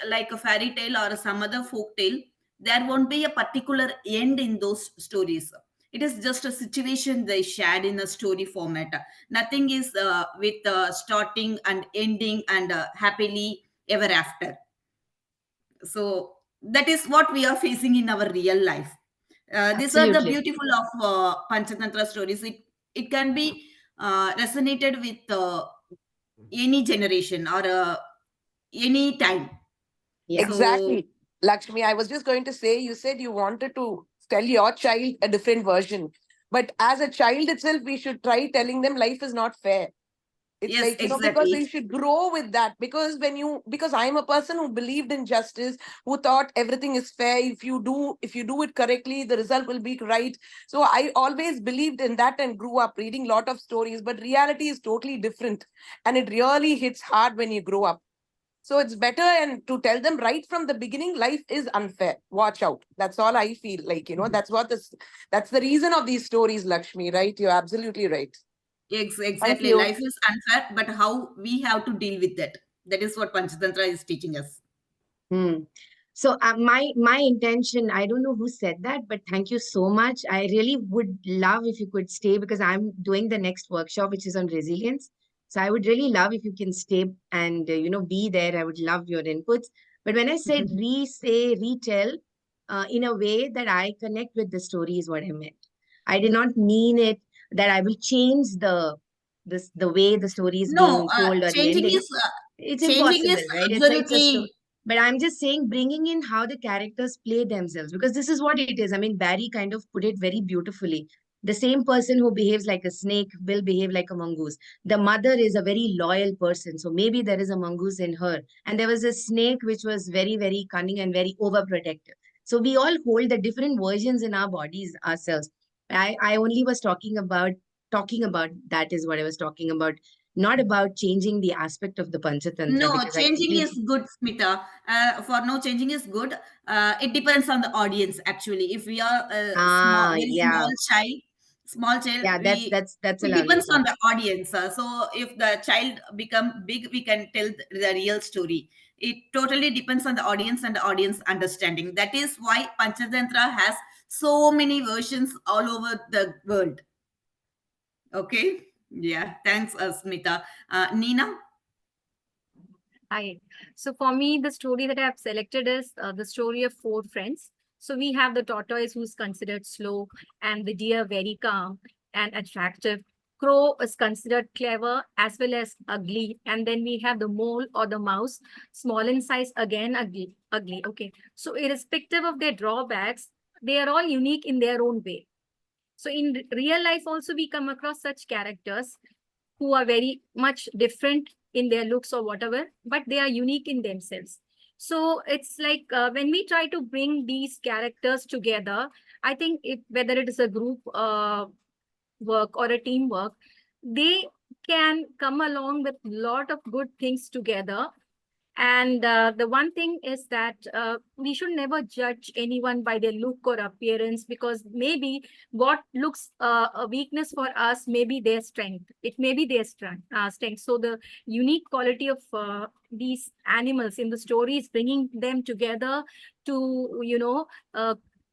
like a fairy tale or some other folk tale. There won't be a particular end in those stories. It is just a situation they shared in a story format. Nothing is with starting and ending and happily ever after. So that is what we are facing in our real life. These are the Absolutely. beautiful of Panchatantra stories. It can be resonated with any generation or any time. Yeah. So Exactly. Lakshmi, I was just going to say, you said you wanted to tell your child a different version. But as a child itself, we should try telling them life is not fair. It's yes, like, because exactly. we should grow with that. Because I'm a person who believed in justice, who thought everything is fair. If you do it correctly, the result will be right. So I always believed in that and grew up reading a lot of stories. But reality is totally different. And it really hits hard when you grow up. So it's better and to tell them right from the beginning, life is unfair. Watch out. That's all I feel like, that's the reason of these stories, Lakshmi, right? You're absolutely right. Thank Exactly. you. Life is unfair, but how we have to deal with that. That is what Panchatantra is teaching us. Hmm. So my intention, I don't know who said that, but thank you so much. I really would love if you could stay, because I'm doing the next workshop, which is on resilience. So I would really love if you can stay and be there. I would love your inputs. But when I said retell, in a way that I connect with the story is what I meant. I did not mean it that I will change the way the story is No, being told or the changing ending. is It's changing is impossible, right? It's a story. absolutely But I'm just saying, bringing in how the characters play themselves, because this is what it is. I mean, Barry kind of put it very beautifully. The same person who behaves like a snake will behave like a mongoose. The mother is a very loyal person. So maybe there is a mongoose in her. And there was a snake which was very, very cunning and very overprotective. So we all hold the different versions in our bodies ourselves. I only was talking about that is what I was talking about, not about changing the aspect of the Panchatantra, no, because I changing is completely. good, Smita. For no, changing is good. It depends on the audience, actually. If we are a small, Ah, very yeah. small child, Yeah, that's a it lovely depends on thought. the audience. So if the child become big, we can tell the real story. It totally depends on the audience and the audience understanding. That is why Panchatantra has so many versions all over the world. Okay. Yeah. Thanks, Smita. Nina. Hi. So for me, the story that I have selected is the story of four friends. So we have the tortoise who's considered slow and the deer very calm and attractive. Crow is considered clever as well as ugly. And then we have the mole or the mouse, small in size, again ugly. Okay. So irrespective of their drawbacks, they are all unique in their own way. So in real life also we come across such characters who are very much different in their looks or whatever, but they are unique in themselves. So it's like when we try to bring these characters together, I think whether it is a group work or a teamwork, they can come along with a lot of good things together. And the one thing is that we should never judge anyone by their look or appearance, because maybe what looks a weakness for us may be their strength. It may be their strength. So the unique quality of these animals in the story is bringing them together to,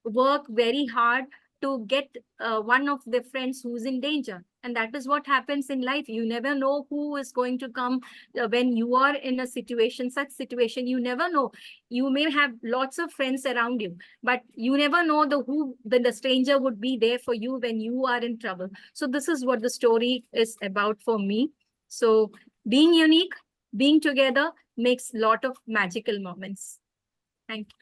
work very hard to get one of their friends who's in danger. And that is what happens in life. You never know who is going to come when you are in a such situation. You never know. You may have lots of friends around you, but you never know the stranger would be there for you when you are in trouble. So this is what the story is about for me. So being unique, being together makes lot of magical moments. Thank you.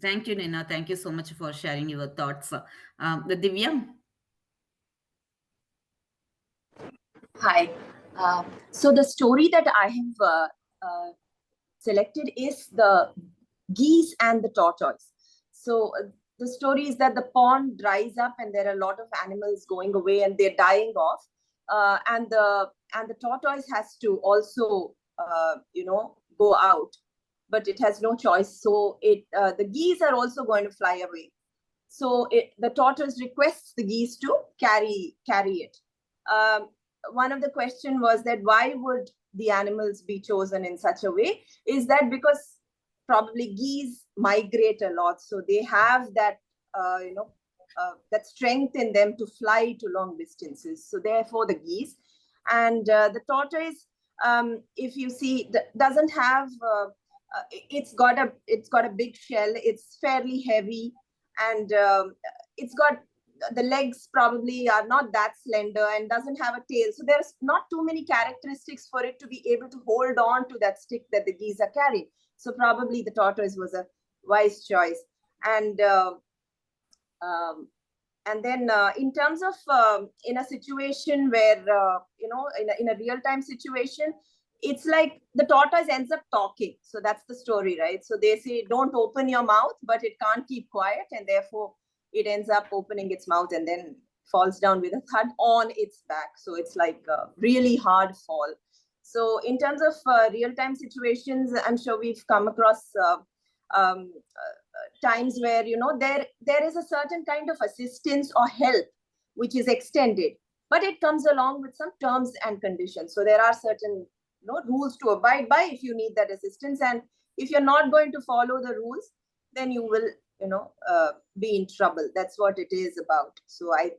Thank you, Nina. Thank you so much for sharing your thoughts. The Divya. Hi. So the story that I have selected is the geese and the tortoise. So the story is that the pond dries up and there are a lot of animals going away and they're dying off. And the tortoise has to also go out, but it has no choice. So the geese are also going to fly away. So the tortoise requests the geese to carry it. One of the question was that why would the animals be chosen in such a way? Is that because probably geese migrate a lot, so they have that that strength in them to fly to long distances. So therefore the geese. And the tortoise, if you see, doesn't have it's got a big shell. It's fairly heavy, and it's got the legs probably are not that slender and doesn't have a tail. So there's not too many characteristics for it to be able to hold on to that stick that the geese are carrying. So probably the tortoise was a wise choice. And then in terms of in a situation where in a real-time situation, it's like the tortoise ends up talking. So that's the story, right? So they say don't open your mouth, but it can't keep quiet, and therefore it ends up opening its mouth and then falls down with a thud on its back. So it's like a really hard fall. So in terms of real-time situations, I'm sure we've come across times where there is a certain kind of assistance or help which is extended, but it comes along with some terms and conditions. So there are certain rules to abide by if you need that assistance, and if you're not going to follow the rules, then you will, be in trouble. That's what it is about. So I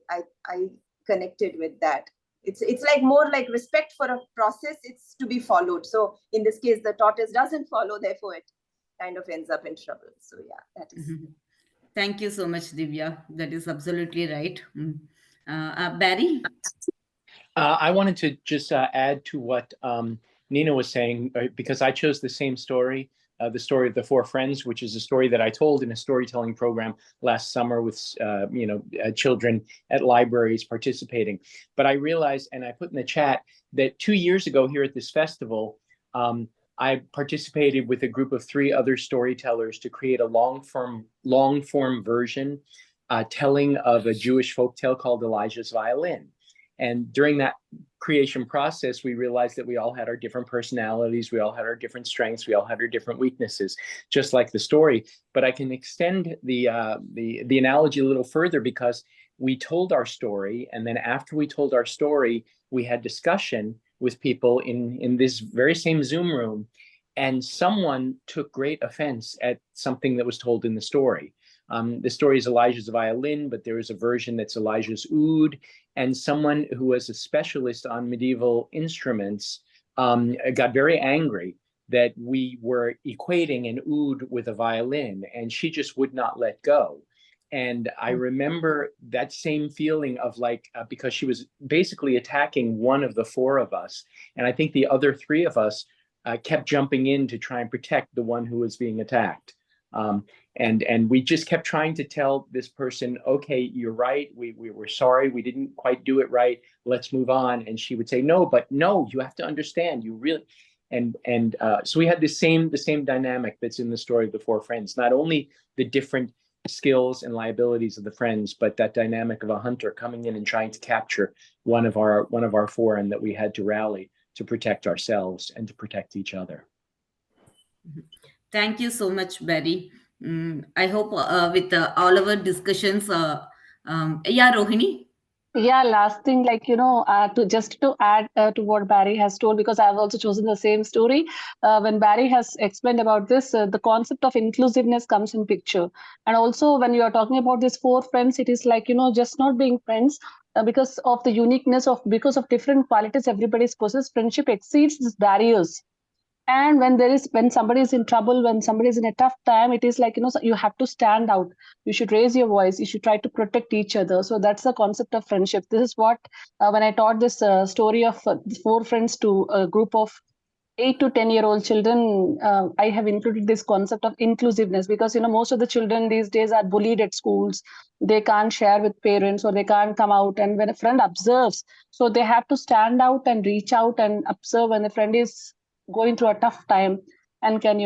connected with that. It's like more like respect for a process. It's to be followed. So in this case, the tortoise doesn't follow, therefore it kind of ends up in trouble. So yeah, that is. Thank you so much, Divya. That is absolutely right. Barry? I wanted to just add to what Nina was saying, because I chose the same story, the story of the four friends, which is a story that I told in a storytelling program last summer with children at libraries participating. But I realized, and I put in the chat, that 2 years ago here at this festival, I participated with a group of 3 other storytellers to create a long form version telling of a Jewish folktale called Elijah's Violin. And during that creation process, we realized that we all had our different personalities, we all had our different strengths, we all had our different weaknesses, just like the story. But I can extend the analogy a little further, because we told our story, and then after we told our story, we had discussion with people in this very same Zoom room, and someone took great offense at something that was told in the story. The story is Elijah's Violin, but there is a version that's Elijah's Oud. And someone who was a specialist on medieval instruments got very angry that we were equating an oud with a violin, and she just would not let go. And I remember that same feeling of because she was basically attacking one of the 4 of us. And I think the other 3 of us kept jumping in to try and protect the one who was being attacked. And we just kept trying to tell this person, okay, you're right. We were sorry. We didn't quite do it right. Let's move on. And she would say, no, you have to understand. You really, and so we had the same dynamic that's in the story of the 4 friends. Not only the different skills and liabilities of the friends, but that dynamic of a hunter coming in and trying to capture one of our 4, and that we had to rally to protect ourselves and to protect each other. Thank you so much, Barry. I hope with all our discussions, Rohini? Yeah, last thing, to add to what Barry has told, because I've also chosen the same story. When Barry has explained about this, the concept of inclusiveness comes in picture. And also, when you are talking about these 4 friends, it is just not being friends because of the uniqueness because of different qualities everybody's possesses. Friendship exceeds these barriers. And when somebody is in trouble, when somebody is in a tough time, it is you have to stand out. You should raise your voice. You should try to protect each other. So that's the concept of friendship. This is what when I taught this story of 4 friends to a group of 8 to 10-year-old children, I have included this concept of inclusiveness, because most of the children these days are bullied at schools. They can't share with parents, or they can't come out. And when a friend observes, so they have to stand out and reach out and observe when a friend is going through a tough time, and can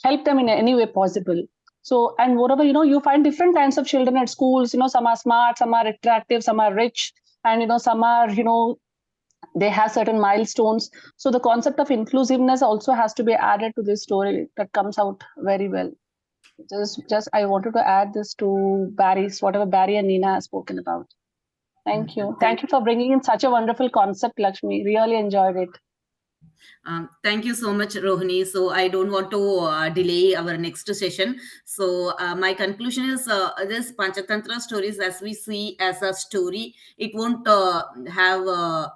help them in any way possible. So, and moreover, you find different kinds of children at schools. Some are smart, some are attractive, some are rich, and some are they have certain milestones. So the concept of inclusiveness also has to be added to this story. That comes out very well. Just I wanted to add this to whatever Barry and Nina have spoken about. Thank you. Thank you for bringing in such a wonderful concept, Laxmi. Really enjoyed it. Thank you so much, Rohini. So I don't want to delay our next session. So my conclusion is this Panchatantra stories, as we see as a story, it won't have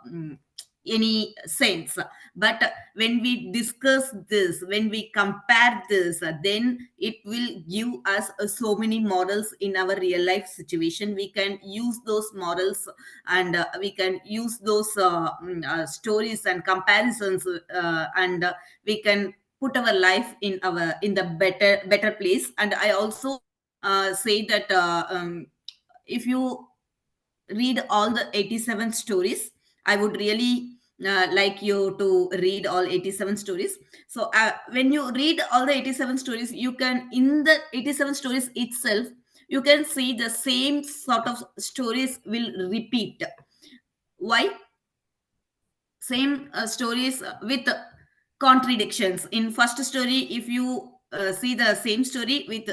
any sense. But when we discuss this, when we compare this, then it will give us so many models in our real life situation. We can use those models, and we can use those stories and comparisons, and we can put our life in the better place. And I also say that if you read all the 87 stories, I would really like you to read all 87 stories. So when you read all the 87 stories, you can, in the 87 stories itself, you can see the same sort of stories will repeat. Why? Same stories with contradictions. In first story, if you see the same story with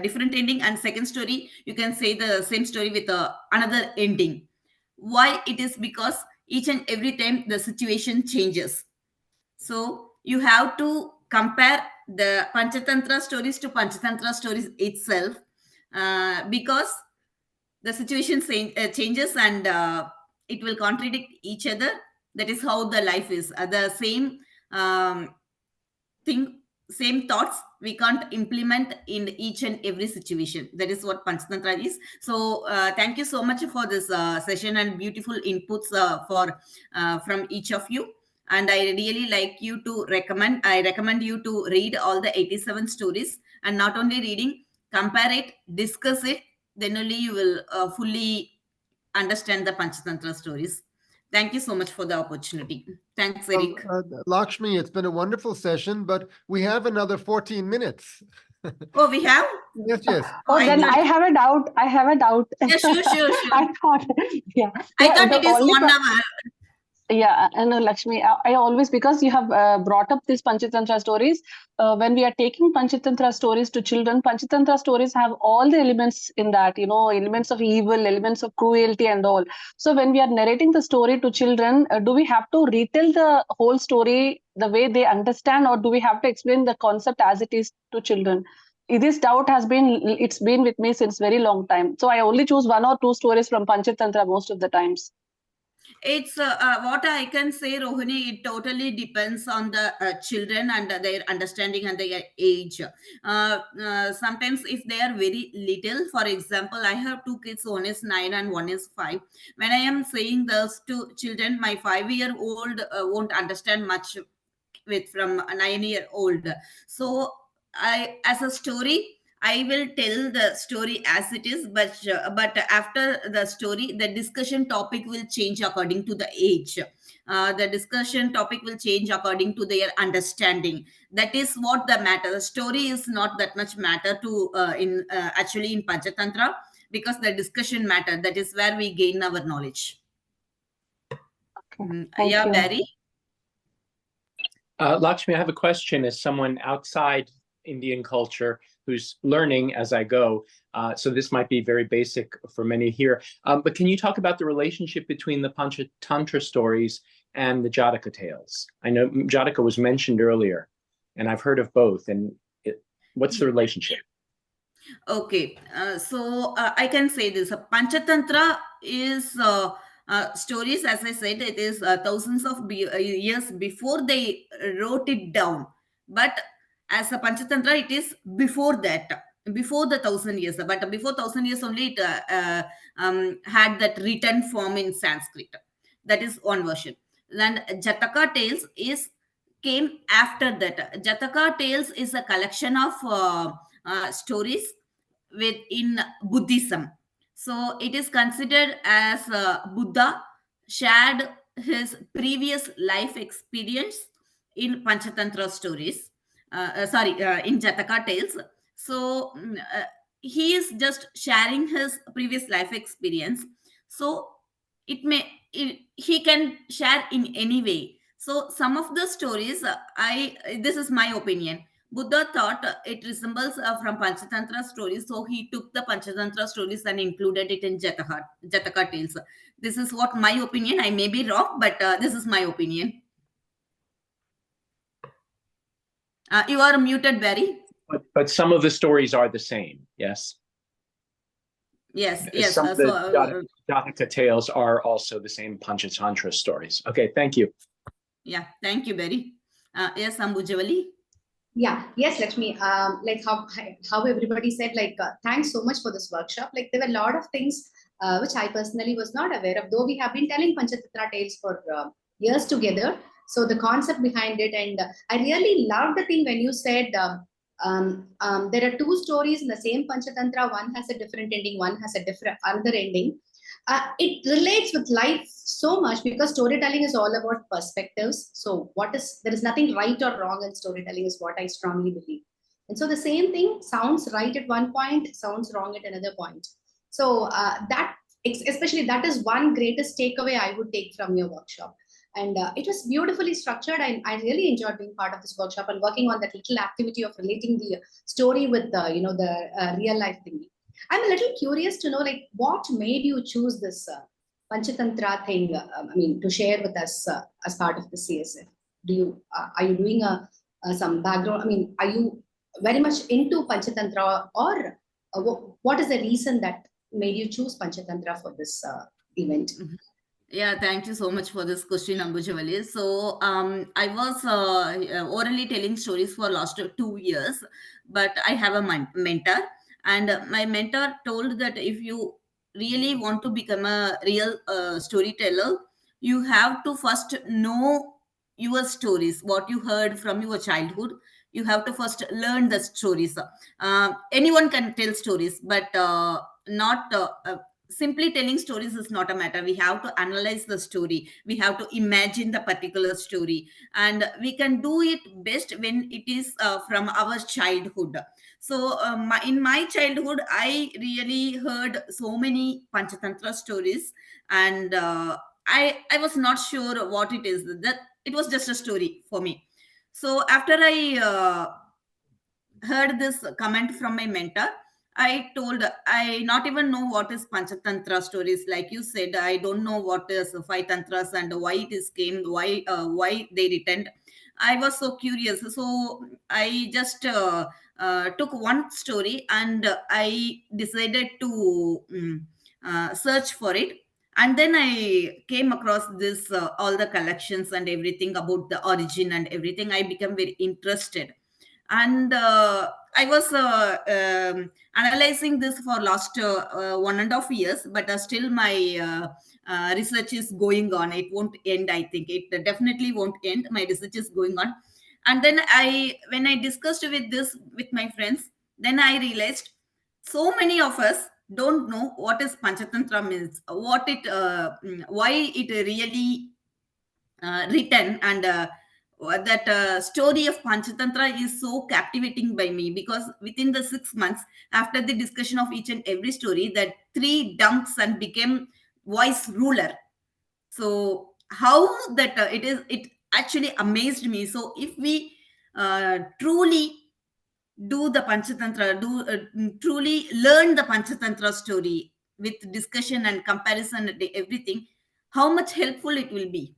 different ending, and second story you can say the same story with another ending. Why? It is because each and every time the situation changes. So you have to compare the Panchatantra stories to Panchatantra stories itself, because the situation changes and it will contradict each other. That is how the life is. The same thing, same thoughts we can't implement in each and every situation. That is what Panchatantra is. So thank you so much for this session and beautiful inputs from each of you. And I really like you to I recommend you to read all the 87 stories, and not only reading, compare it, discuss it, then only you will fully understand the Panchatantra stories. Thank you so much for the opportunity. Thanks, Eric. Lakshmi, it's been a wonderful session, but we have another 14 minutes. Oh, we have? Yes, yes. Oh, then I have a doubt. I have a doubt. Yeah, sure. I thought, yeah. I Yeah, thought the it is only 1 hour. Yeah, and Lakshmi, I always, because you have brought up these Panchatantra stories, when we are taking Panchatantra stories to children, Panchatantra stories have all the elements in that, elements of evil, elements of cruelty and all. So when we are narrating the story to children, do we have to retell the whole story the way they understand, or do we have to explain the concept as it is to children? This doubt it's been with me since very long time. So I only choose 1 or 2 stories from Panchatantra most of the times. It's what I can say, Rohini, it totally depends on the children and their understanding and their age. Sometimes if they are very little, for example, I have 2 kids, one is 9 and one is 5. When I am saying those 2 children, my 5-year-old won't understand much with from a 9-year-old. So as a story, I will tell the story as it is, but after the story, the discussion topic will change according to the age. The discussion topic will change according to their understanding. That is what the matter. The story is not that much matter to in actually in Panchatantra, because the discussion matter. That is where we gain our knowledge. Okay. Yeah, you. Barry. Lakshmi, I have a question as someone outside Indian culture who's learning as I go. So this might be very basic for many here. But can you talk about the relationship between the Panchatantra stories and the Jataka tales? I know Jataka was mentioned earlier, and I've heard of both. And what's the relationship? Okay, so I can say this. Panchatantra is stories, as I said, it is thousands of years before they wrote it down. But as a Panchatantra, it is before that, before the 1,000 years. But before 1,000 years only, it had that written form in Sanskrit. That is one version. And Jataka tales came after that. Jataka tales is a collection of stories within Buddhism. So it is considered as Buddha shared his previous life experience in Panchatantra stories. In Jataka tales. So he is just sharing his previous life experience. So he can share in any way. So some of the stories, this is my opinion. Buddha thought it resembles from Panchatantra stories, so he took the Panchatantra stories and included it in Jataka tales. This is what my opinion. I may be wrong, but this is my opinion. You are muted, Barry. But some of the stories are the same, yes? Yes. Some of the Jataka tales are also the same Panchatantra stories. Okay, thank you. Yeah, thank you, Barry. Yes, Ambujavali. Yeah, yes, Lakshmi. Like how everybody said, thanks so much for this workshop. Like there were a lot of things which I personally was not aware of, though we have been telling Panchatantra tales for years together. So the concept behind it, and I really loved the thing when you said there are 2 stories in the same Panchatantra. One has a different ending, one has a different other ending. It relates with life so much because storytelling is all about perspectives. So there is nothing right or wrong in storytelling is what I strongly believe. And so the same thing sounds right at one point, sounds wrong at another point. So especially that is one greatest takeaway I would take from your workshop. And it was beautifully structured. I really enjoyed being part of this workshop and working on that little activity of relating the story with the real life thingy. I'm a little curious to know, what made you choose this Panchatantra thing? To share with us as part of the CSF. Are you doing a some background? I mean, are you very much into Panchatantra, or what is the reason that made you choose Panchatantra for this event? Yeah, thank you so much for this question, Ambujavali. So, I was orally telling stories for last 2 years, but I have a mentor, and my mentor told that if you really want to become a real storyteller, you have to first know your stories, what you heard from your childhood. You have to first learn the stories. Anyone can tell stories, but not simply telling stories is not a matter. We have to analyze the story, we have to imagine the particular story, and we can do it best when it is from our childhood. So in my childhood I really heard so many Panchatantra stories, and I was not sure what it is, that it was just a story for me. So after I heard this comment from my mentor, I told I not even know what is Panchatantra stories. Like you said, I don't know what is five tantras and why it is came, why they returned. I was so curious, so I just took one story and I decided to search for it. And then I came across this all the collections and everything about the origin and everything. I became very interested, and I was analyzing this for last 1.5 years, but still my research is going on. It won't end. I think it definitely won't end. My research is going on. And then when I discussed with this with my friends, then I realized so many of us don't know what is Panchatantra means, what it why it really written, and that story of Panchatantra is so captivating by me, because within the 6 months after the discussion of each and every story, that three dumps and became voice ruler. So how that it actually amazed me. So if we truly do the Panchatantra, truly learn the Panchatantra story with discussion and comparison and everything, how much helpful it will be,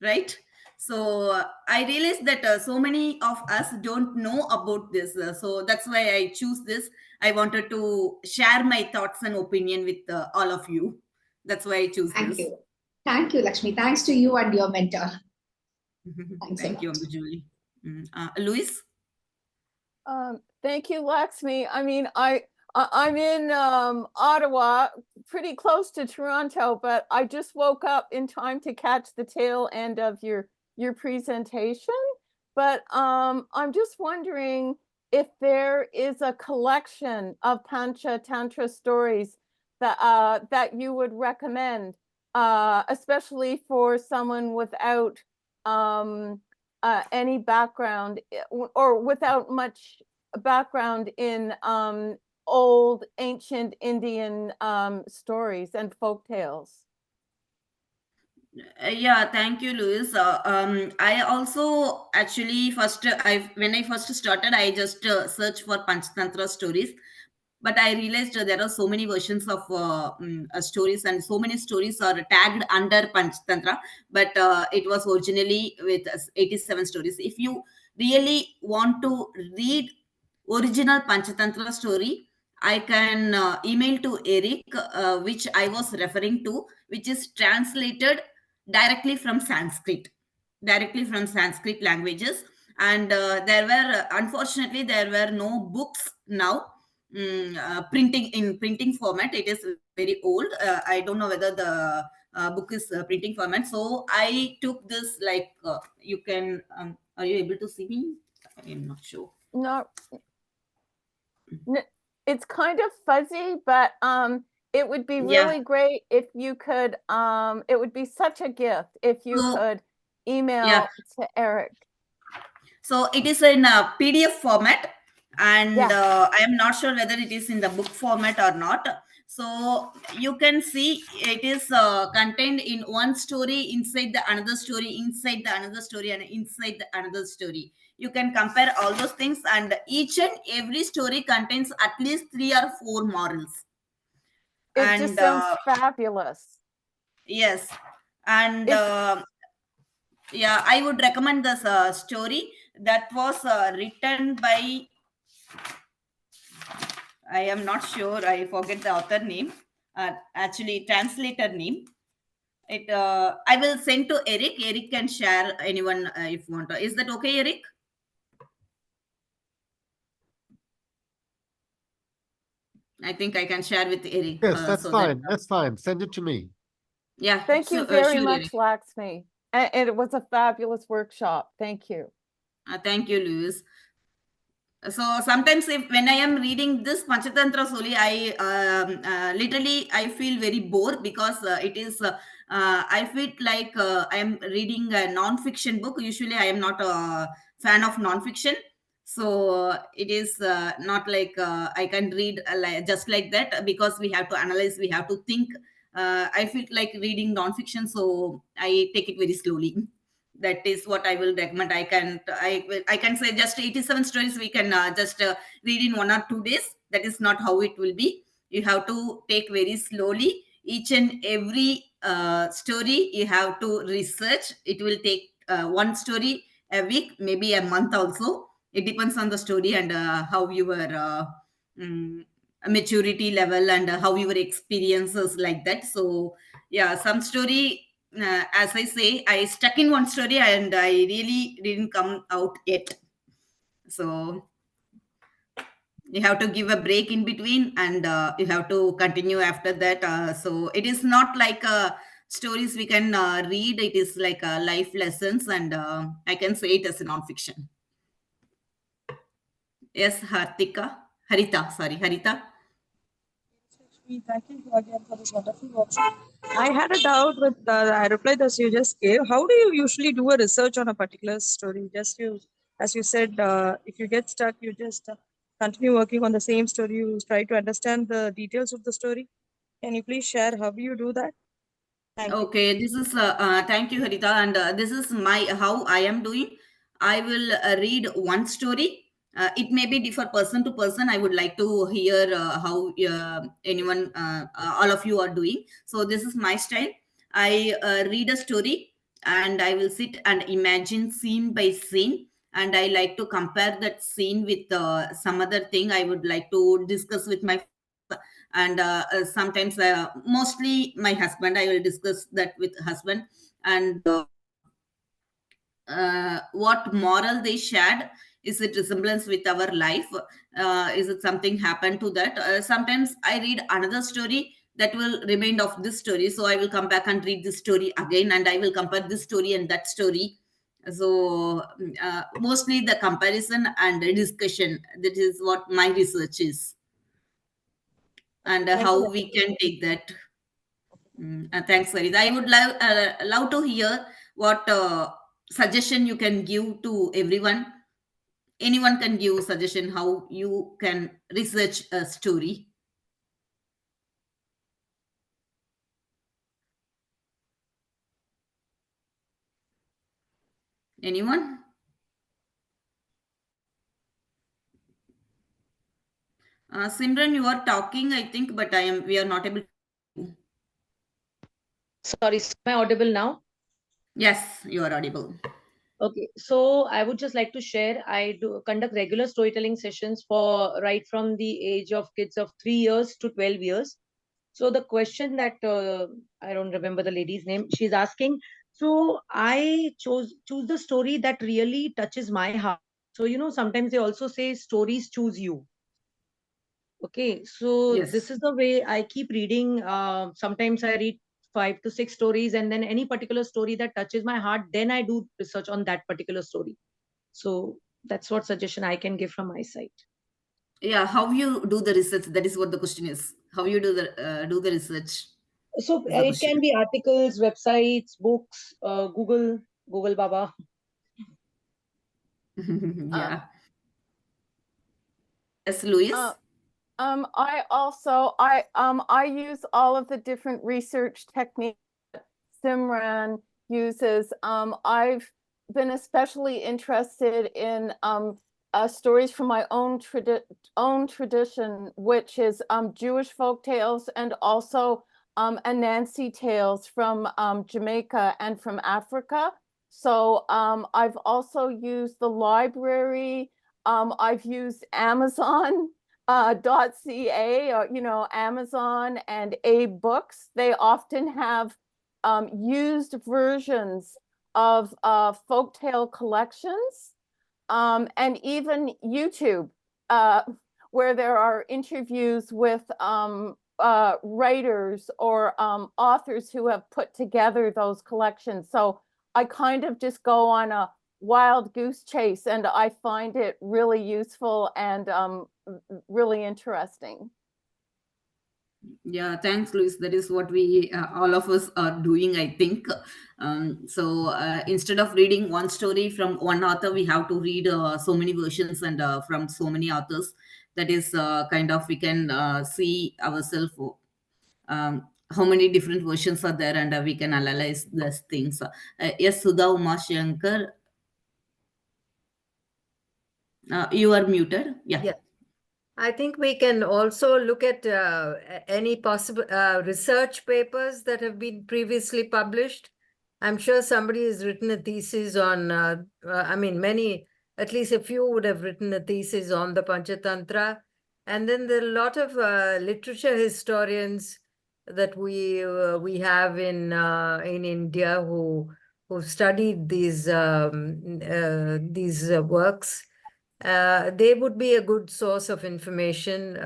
right? So I realized that so many of us don't know about this, so that's why I choose this. I wanted to share my thoughts and opinion with all of you. That's why I choose Thank this. you. Thank you, Lakshmi. Thanks to you and your mentor. Thanks a Thank you, lot. Julie. Luis. Thank you, Laxmi. I mean, I'm in Ottawa, pretty close to Toronto, but I just woke up in time to catch the tail end of your presentation. But I'm just wondering if there is a collection of Panchatantra stories that you would recommend, especially for someone without any background or without much background in old ancient Indian stories and folk tales. Yeah, thank you, Louis. I also actually first, when I first started, I just searched for Panchatantra stories, but I realized there are so many versions of stories, and so many stories are tagged under Panchatantra. But it was originally with 87 stories. If you really want to read original Panchatantra story, I can email to Eric, which I was referring to, which is translated directly from Sanskrit, directly from Sanskrit languages. And there were, unfortunately, there were no books now, printing in printing format. It is very old. I don't know whether the book is printing format. So I took this, like, you can, are you able to see me? I'm not sure. No, it's kind of fuzzy, but it would be Yeah. really great if you could, it would be such a gift if you So, could yeah. email to Eric. So it is in a PDF format, and Yeah. I am not sure whether it is in the book format or not. So you can see it is contained in one story, inside the another story, inside the another story, and inside the another story. You can compare all those things, and each and every story contains at least 3 or 4 morals. It just And sounds fabulous. yes, and It's yeah, I would recommend this story. that was written by, I am not sure, I forget the author name, actually translator name. It I will send to Eric. Eric can share anyone if you want to. Is that okay, Eric? I think I can share with Eric. Yes, that's So that fine. That's fine. Send it to me. yeah. Thank So, you very sure, much, Eric. Laxmi. And it was a fabulous workshop. Thank you. Thank you, Louis. So sometimes if when I am reading this Panchatantra Soli, I literally I feel very bored because it is I feel like I am reading a non-fiction book. Usually I am not a fan of non-fiction, so it is not like I can read just like that, because we have to analyze, we have to think. I feel like reading non-fiction, so I take it very slowly. That is what I will recommend. I can say just 87 stories we can just read in 1 or 2 days. That is not how it will be. You have to take very slowly each and every story. You have to research. It will take one story a week, maybe a month also. It depends on the story and how your mm, maturity level and how your experiences like that. So yeah, some story, as I say, I stuck in one story and I really didn't come out yet. So you have to give a break in between and you have to continue after that. So it is not like stories we can read. It is like life lessons, and I can say it as a non-fiction. Yes, Harita. Thank you again for this wonderful workshop. I had a doubt with the reply that you just gave. How do you usually do a research on a particular story? Just you, as you said, if you get stuck, you just continue working on the same story. You try to understand the details of the story. Can you please share how you do that? Thank you. Okay, this is thank you, Harita, and this is my how I am doing. I will read one story. It may be differ person to person. I would like to hear how anyone, all of you are doing. So this is my style. I read a story and I will sit and imagine scene by scene, and I like to compare that scene with some other thing. I would like to discuss with my friends, and sometimes mostly my husband. I will discuss that with husband, and what moral they shared. Is it resemblance with our life? Is it something happened to that? Sometimes I read another story that will remain of this story, so I will come back and read this story again, and I will compare this story and that story. So mostly the comparison and the discussion, that is what my research is, and Thank how you. we can take that. Thanks, Sarita. I would love to hear what suggestion you can give to everyone. Anyone can give suggestion how you can research a story. Anyone? Simran, you are talking, I think, but we are not able to hear you. Sorry, am I audible now? Yes, you are audible. Okay, so I would just like to share, I do conduct regular storytelling sessions for right from the age of kids of 3 years to 12 years. So the question that I don't remember the lady's name, she's asking, so I choose the story that really touches my heart. So sometimes they also say stories choose you. Okay, so this Yes. is the way I keep reading. Sometimes I read 5 to 6 stories, and then any particular story that touches my heart, then I do research on that particular story. So that's what suggestion I can give from my side. Yeah, how you do the research? That is what the question is. How you do the research So is the it question. can be articles, websites, books, Google Baba. Um, Yeah. Yes, Louis. I use all of the different research techniques that Simran uses. I've been especially interested in stories from my own tradition, which is Jewish folk tales, and also Anansi tales from Jamaica and from Africa. So I've also used the library. I've used Amazon .ca, or Amazon and Books. They often have used versions of folktale collections, and even YouTube, where there are interviews with writers or authors who have put together those collections. So I kind of just go on a wild goose chase, and I find it really useful and really interesting. Yeah, thanks, Luis. That is what we all of us are doing, I think. Instead of reading one story from one author, we have to read so many versions and from so many authors. That is kind of we can see ourselves how many different versions are there, and we can analyze these things. Yes, Sudha Uma Shankar, you are muted. Yeah. Yeah. I think we can also look at any possible research papers that have been previously published. I'm sure somebody has written a thesis on, I mean, many, at least a few would have written a thesis on the Panchatantra. And then there are a lot of literature historians that we have in India who studied these works. They would be a good source of information.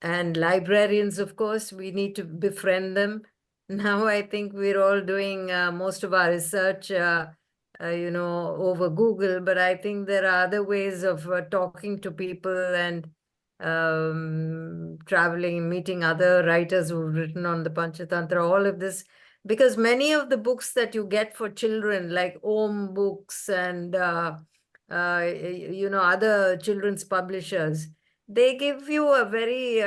And librarians, of course, we need to befriend them. Now I think we're all doing most of our research, over Google, but I think there are other ways of talking to people and traveling, meeting other writers who've written on the Panchatantra, all of this. Because many of the books that you get for children, like Om Books and other children's publishers, they give you a very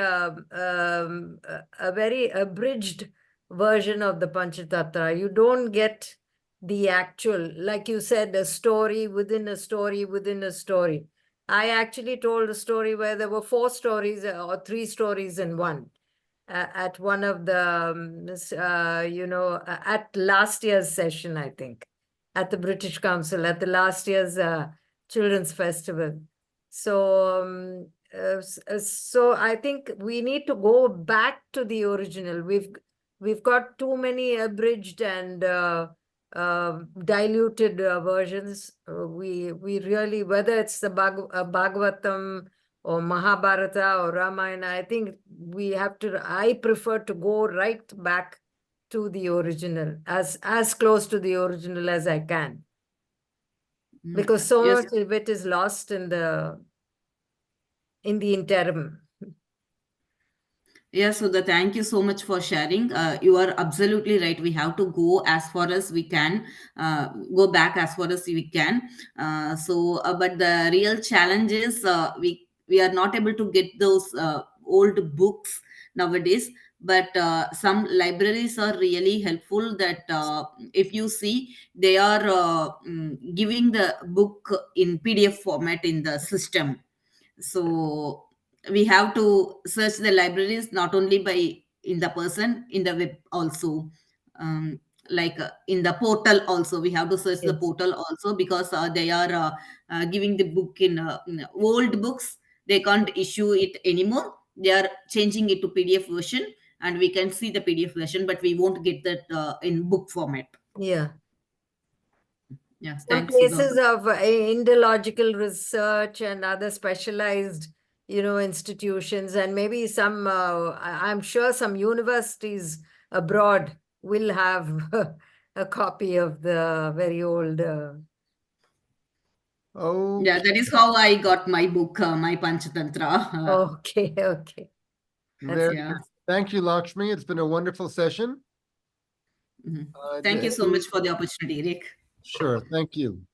abridged version of the Panchatantra. You don't get the actual, like you said, a story within a story within a story. I actually told a story where there were 4 stories or 3 stories in one. At one of the, at last year's session, I think, at the British Council, at the last year's Children's Festival. So, so I think we need to go back to the original. We've got too many abridged and diluted versions. We really, whether it's the Bhagavatam or Mahabharata or Ramayana, I think I prefer to go right back to the original, as close to the original as I can. Because so Yes. much of it is lost in the interim. Yeah, Sudha, thank you so much for sharing. You are absolutely right. We have to go as far as we can, go back as far as we can. But the real challenge is we are not able to get those old books nowadays. But some libraries are really helpful. That if you see, they are giving the book in PDF format in the system. So we have to search the libraries not only by in the person, in the web also, like in the portal also we have to search the portal also, because they are giving the book in old books. They can't issue it anymore. They are changing it to PDF version, and we can see the PDF version, but we won't get that in book format. Yeah. Yeah, Some thanks, Sudha. places of Indological research and other specialized, institutions, and maybe some, I'm sure some universities abroad will have a copy of the very old. Oh, Yeah, that is how I got my book, my Panchatantra. Okay, okay. very Yeah. good. Thank you, Lakshmi. It's been a wonderful session. Thank you so much for the opportunity, Rick. Sure. Thank you.